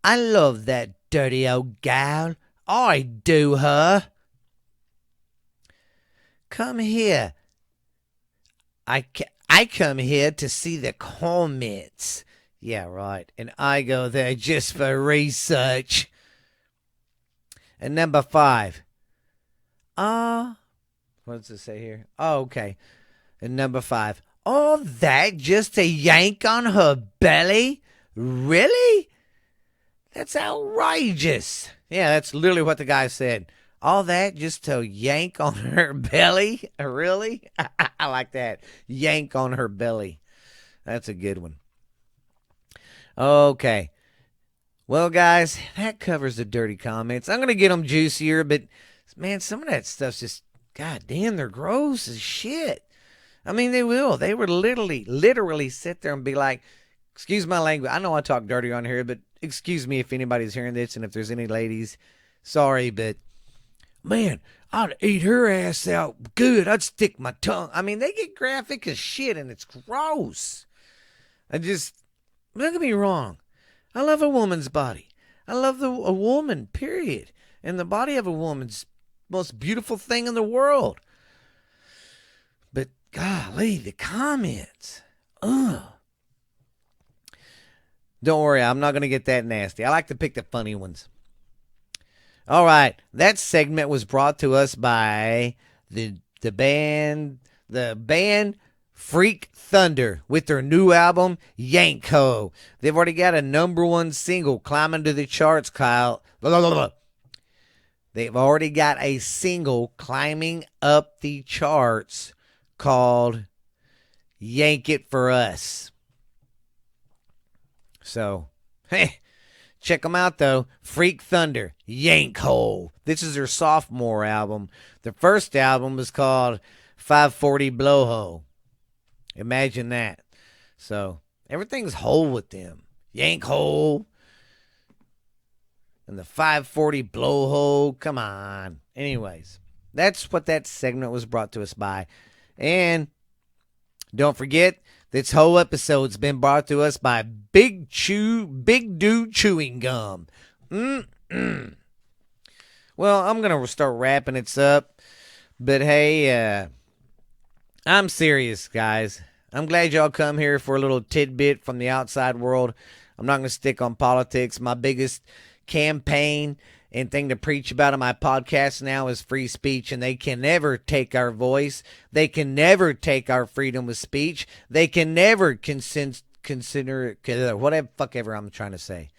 I love that dirty old gal. I do her. Come here. I come here to see the comments. Yeah, right. And I go there just for research. And number 5. What does it say here? Oh, okay. And number 5. All that just to yank on her belly? Really? That's outrageous. Yeah, that's literally what the guy said. All that just to yank on her belly? Really? I like that. Yank on her belly. That's a good one. Okay. Well, guys, that covers the dirty comments. I'm going to get them juicier, but, man, some of that stuff's just, god damn, they're gross as shit. I mean, they will. They would literally sit there and be like, excuse my language. I know I talk dirty on here, but excuse me if anybody's hearing this and if there's any ladies. Sorry, but, man, I'd eat her ass out good. I'd stick my tongue. I mean, they get graphic as shit, and it's gross. Don't get me wrong. I love a woman's body. I love a woman, period. And the body of a woman's the most beautiful thing in the world. But, golly, the comments. Ugh. Don't worry, I'm not going to get that nasty. I like to pick the funny ones. All right, that segment was brought to us by the band Freak Thunder with their new album, Yank Ho. They've already got a #1 single climbing to the charts, Kyle. Blah, blah, blah. They've already got a single climbing up the charts called Yank It For Us. So, hey, check them out, though. Freak Thunder, Yank Ho. This is their sophomore album. The first album was called 540 Blowhole. Imagine that. So, everything's whole with them. Yank Hole. And the 540 Blowhole. Come on. Anyways, that's what that segment was brought to us by. And don't forget, this whole episode's been brought to us by Big Dude Chewing Gum. Mm-mm. Well, I'm going to start wrapping it up. But hey, I'm serious, guys. I'm glad y'all come here for a little tidbit from the outside world. I'm not going to stick on politics. My biggest campaign and thing to preach about on my podcast now is free speech, and they can never take our voice. They can never take our freedom of speech. They can never consider whatever fuck ever I'm trying to say.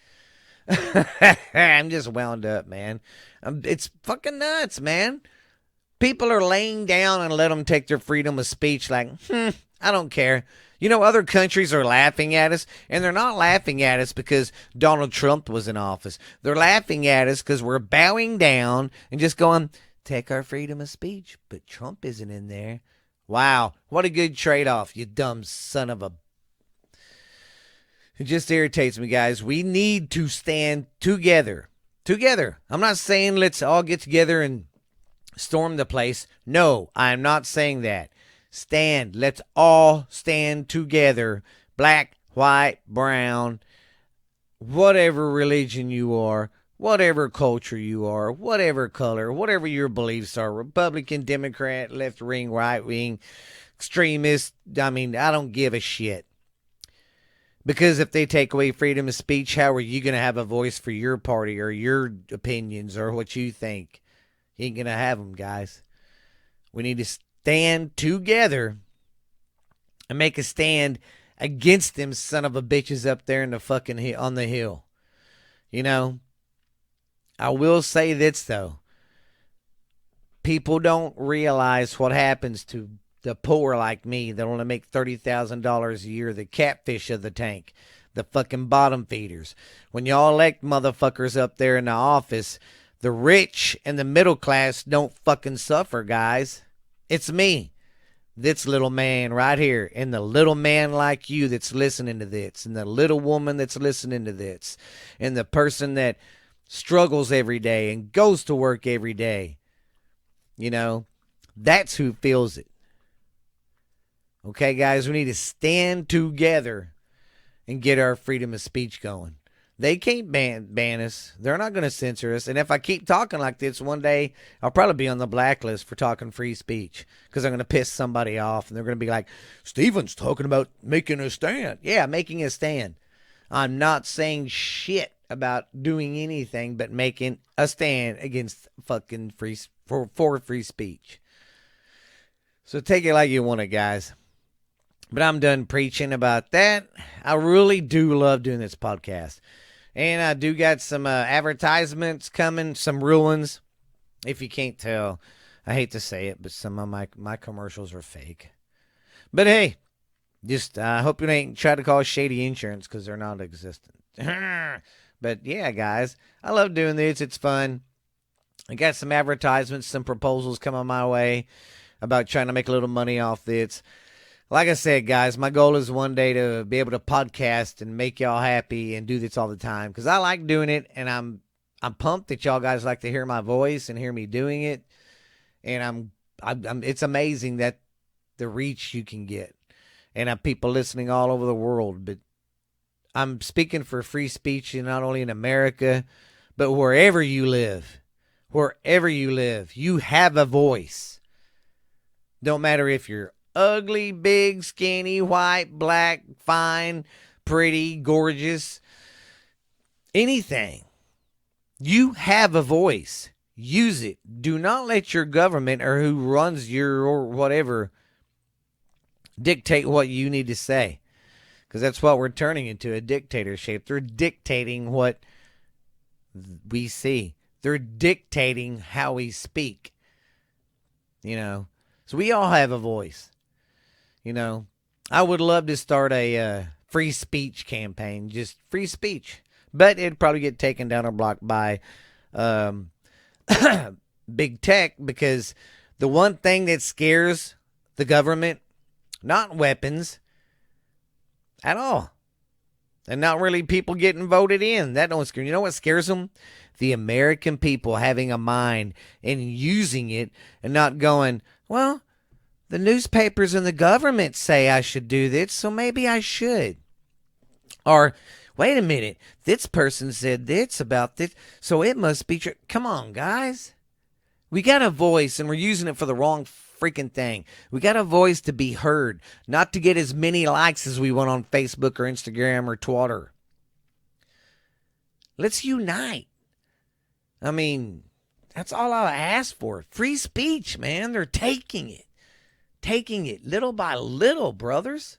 I'm just wound up, man. It's fucking nuts, man. People are laying down and let them take their freedom of speech like, I don't care. You know, other countries are laughing at us, and they're not laughing at us because Donald Trump was in office. They're laughing at us because we're bowing down and just going, take our freedom of speech, but Trump isn't in there. Wow, what a good trade-off, you dumb son of a... It just irritates me, guys. We need to stand together. Together. I'm not saying let's all get together and storm the place. No, I'm not saying that. Stand. Let's all stand together. Black, white, brown, whatever religion you are, whatever culture you are, whatever color, whatever your beliefs are, Republican, Democrat, left wing, right wing, extremist. I mean, I don't give a shit. Because if they take away freedom of speech, how are you going to have a voice for your party or your opinions or what you think? You ain't going to have them, guys. We need to stand together and make a stand against them son of a bitches up there in the fucking on the hill. You know, I will say this, though. People don't realize what happens to the poor like me that only make $30,000 a year, the catfish of the tank, the fucking bottom feeders. When y'all elect motherfuckers up there in the office, the rich and the middle class don't fucking suffer, guys. It's me, this little man right here, and the little man like you that's listening to this, and the little woman that's listening to this, and the person that struggles every day and goes to work every day. You know, that's who feels it. Okay, guys, we need to stand together and get our freedom of speech going. They can't ban us. They're not going to censor us. And if I keep talking like this, one day I'll probably be on the blacklist for talking free speech because I'm going to piss somebody off. And they're going to be like, Steven's talking about making a stand. Yeah, making a stand. I'm not saying shit about doing anything but making a stand against fucking for free speech. So take it like you want it, guys. But I'm done preaching about that. I really do love doing this podcast. And I do got some advertisements coming, some real ones. If you can't tell, I hate to say it, but some of my commercials are fake. But hey, just I hope you ain't try to call Shady Insurance because they're not existent. But yeah, guys, I love doing this. It's fun. I got some advertisements, some proposals coming my way about trying to make a little money off this. Like I said, guys, my goal is one day to be able to podcast and make y'all happy and do this all the time because I like doing it, and I'm pumped that y'all guys like to hear my voice and hear me doing it. And I'm it's amazing that the reach you can get, and I have people listening all over the world. But I'm speaking for free speech, not only in America, but wherever you live, you have a voice. Don't matter if you're ugly, big, skinny, white, black, fine, pretty, gorgeous, anything. You have a voice. Use it. Do not let your government or who runs your or whatever dictate what you need to say. Because that's what we're turning into, a dictatorship. They're dictating what we see. They're dictating how we speak. You know, so we all have a voice. You know, I would love to start a free speech campaign, just free speech, but it'd probably get taken down or blocked by um, big tech, because the one thing that scares the government, not weapons at all, and not really people getting voted in. That don't scare. You know what scares them? The American people having a mind and using it and not going, well, the newspapers and the government say I should do this, so maybe I should. Or, wait a minute, this person said this about this, so it must be true. Come on, guys. We got a voice and we're using it for the wrong freaking thing. We got a voice to be heard, not to get as many likes as we want on Facebook or Instagram or Twitter. Let's unite. I mean, that's all I ask for. Free speech, man. They're taking it. Taking it little by little, brothers.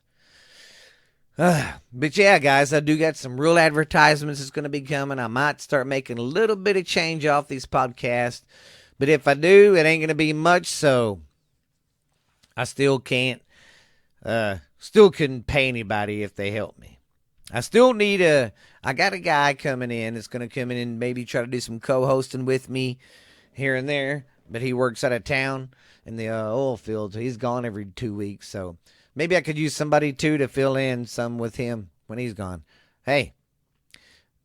But yeah, guys, I do got some real advertisements that's going to be coming. I might start making a little bit of change off these podcasts. But if I do, it ain't going to be much, so I still can't, still couldn't pay anybody if they help me. I still need I got a guy coming in that's going to come in and maybe try to do some co-hosting with me here and there, but he works out of town in the oil fields. He's gone every 2 weeks, so maybe I could use somebody too to fill in some with him when he's gone. Hey,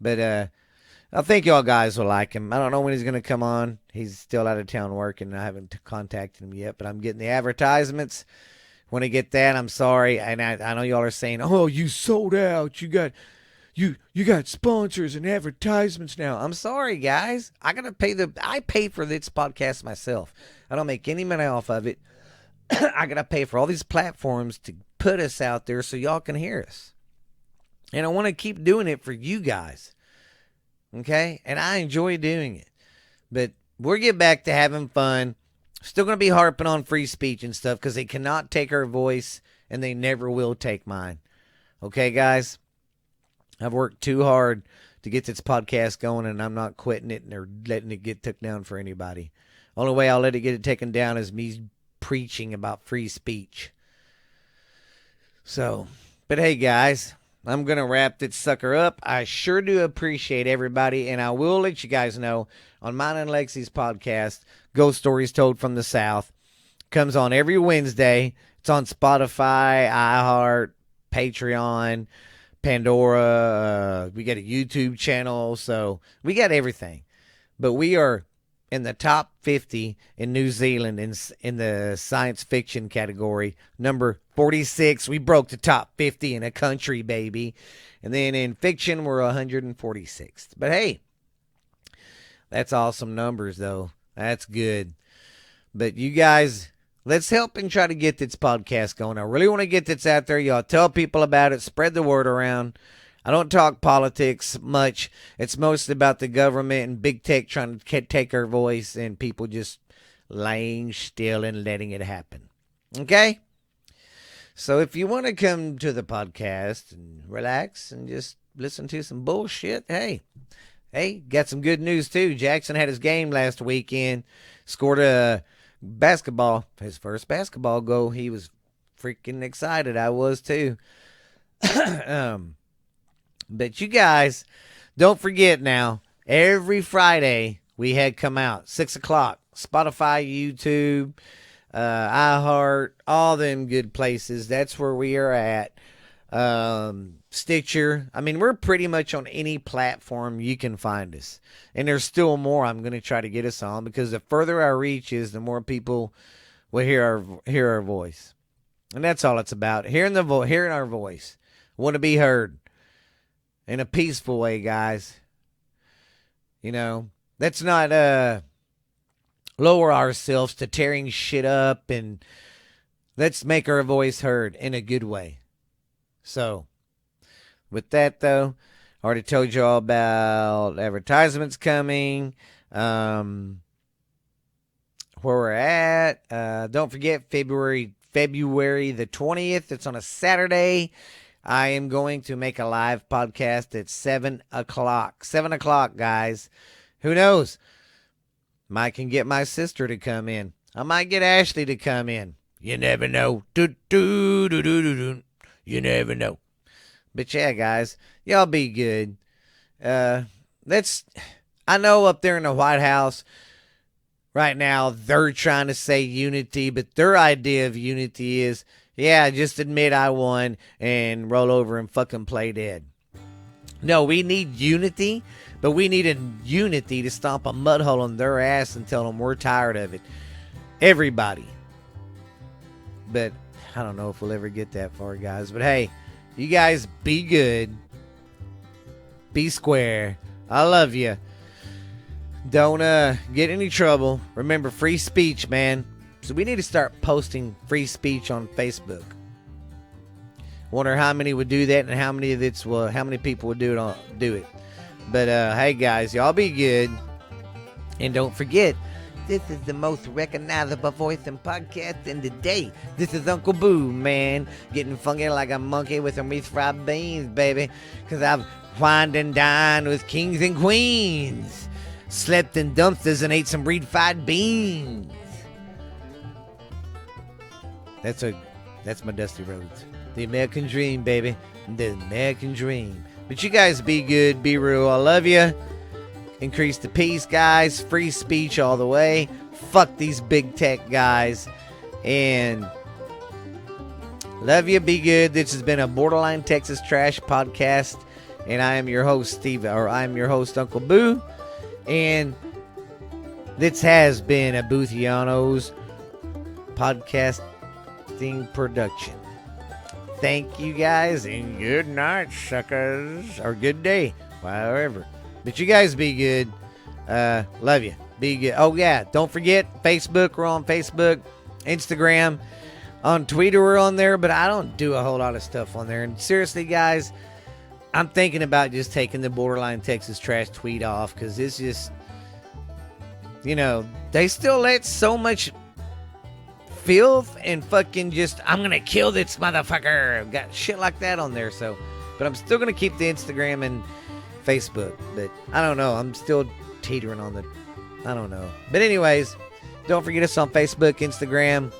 but I think y'all guys will like him. I don't know when he's going to come on. He's still out of town working. I haven't contacted him yet, but I'm getting the advertisements. When I get that, I'm sorry. And I know y'all are saying, oh, you sold out. You got sponsors and advertisements now. I'm sorry, guys. I pay for this podcast myself. I don't make any money off of it. I got to pay for all these platforms to put us out there so y'all can hear us. And I want to keep doing it for you guys. Okay? And I enjoy doing it. But we'll get back to having fun. Still going to be harping on free speech and stuff because they cannot take our voice and they never will take mine. Okay, guys? I've worked too hard to get this podcast going, and I'm not quitting it or letting it get took down for anybody. Only way I'll let it get it taken down is me preaching about free speech. So, but hey, guys, I'm going to wrap this sucker up. I sure do appreciate everybody, and I will let you guys know on mine and Lexi's podcast, Ghost Stories Told from the South, comes on every Wednesday. It's on Spotify, iHeart, Patreon, Pandora. We got a YouTube channel, so we got everything. But we are in the top 50 in New Zealand in the science fiction category. Number 46. We broke the top 50 in a country, baby. And then in fiction, we're 146th. But hey, that's awesome numbers, though. That's good. But you guys, let's help and try to get this podcast going. I really want to get this out there. Y'all tell people about it. Spread the word around. I don't talk politics much. It's mostly about the government and big tech trying to take our voice and people just laying still and letting it happen. Okay? So if you want to come to the podcast and relax and just listen to some bullshit, hey, got some good news too. Jackson had his game last weekend, scored a basketball, his first basketball goal. He was freaking excited. I was too. But you guys, don't forget now, every Friday we had come out, 6 o'clock, Spotify, YouTube, iHeart, all them good places. That's where we are at. Stitcher. I mean, we're pretty much on any platform you can find us. And there's still more I'm going to try to get us on, because the further our reach is, the more people will hear our voice. And that's all it's about. Hearing our voice. Want to be heard. In a peaceful way, guys. You know, let's not lower ourselves to tearing shit up, and let's make our voice heard in a good way. So, with that though, I already told you all about advertisements coming, where we're at. Don't forget February February the 20th. It's on a Saturday. I am going to make a live podcast at 7 o'clock. 7 o'clock, guys. Who knows? Might can get my sister to come in. I might get Ashley to come in. You never know. Do, do, do, do, do, do. You never know. But yeah, guys, y'all be good. I know up there in the White House right now, they're trying to say unity, but their idea of unity is, yeah, just admit I won and roll over and fucking play dead. No, we need unity, but we need a unity to stomp a mud hole in their ass and tell them we're tired of it. Everybody. But I don't know if we'll ever get that far, guys. But hey, you guys be good. Be square. I love you. Don't get any trouble. Remember, free speech, man. So we need to start posting free speech on Facebook. Wonder how many would do that and how many people would do it. But hey, guys, y'all be good. And don't forget, this is the most recognizable voice in podcasting today. This is Uncle Boo, man. Getting funky like a monkey with some refried beans, baby. Because I've wined and dined with kings and queens. Slept in dumpsters and ate some refried beans. That's my Dusty Rhodes. The American dream, baby. The American dream. But you guys be good, be real. I love you. Increase the peace, guys. Free speech all the way. Fuck these big tech guys. And love you. Be good. This has been a Borderline Texas Trash podcast. And I am your host, Uncle Boo. And this has been a Boothiano's podcasting production. Thank you guys, and good night, suckers. Or good day, whatever. But you guys be good. Love you. Be good. Oh, yeah. Don't forget, Facebook. We're on Facebook. Instagram. On Twitter, we're on there. But I don't do a whole lot of stuff on there. And seriously, guys, I'm thinking about just taking the Borderline Texas Trash tweet off. Because it's just, they still let so much filth and fucking just, I'm going to kill this motherfucker. Got shit like that on there. But I'm still going to keep the Instagram and Facebook, but I don't know. I'm still teetering on I don't know. But anyways, don't forget us on Facebook, Instagram,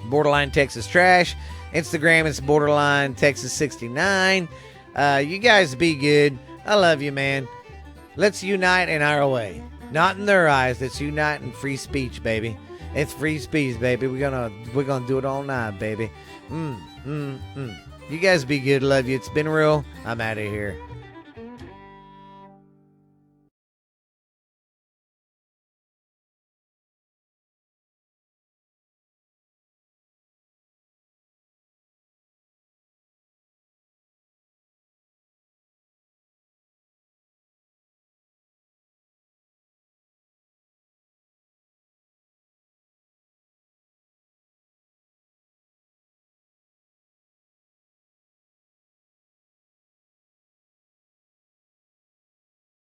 Borderline Texas Trash. Instagram is Borderline Texas 69. You guys be good. I love you, man. Let's unite in our way. Not in their eyes. Let's unite in free speech, baby. It's free speech, baby. We're gonna do it all night, baby. You guys be good. Love you. It's been real. I'm out of here.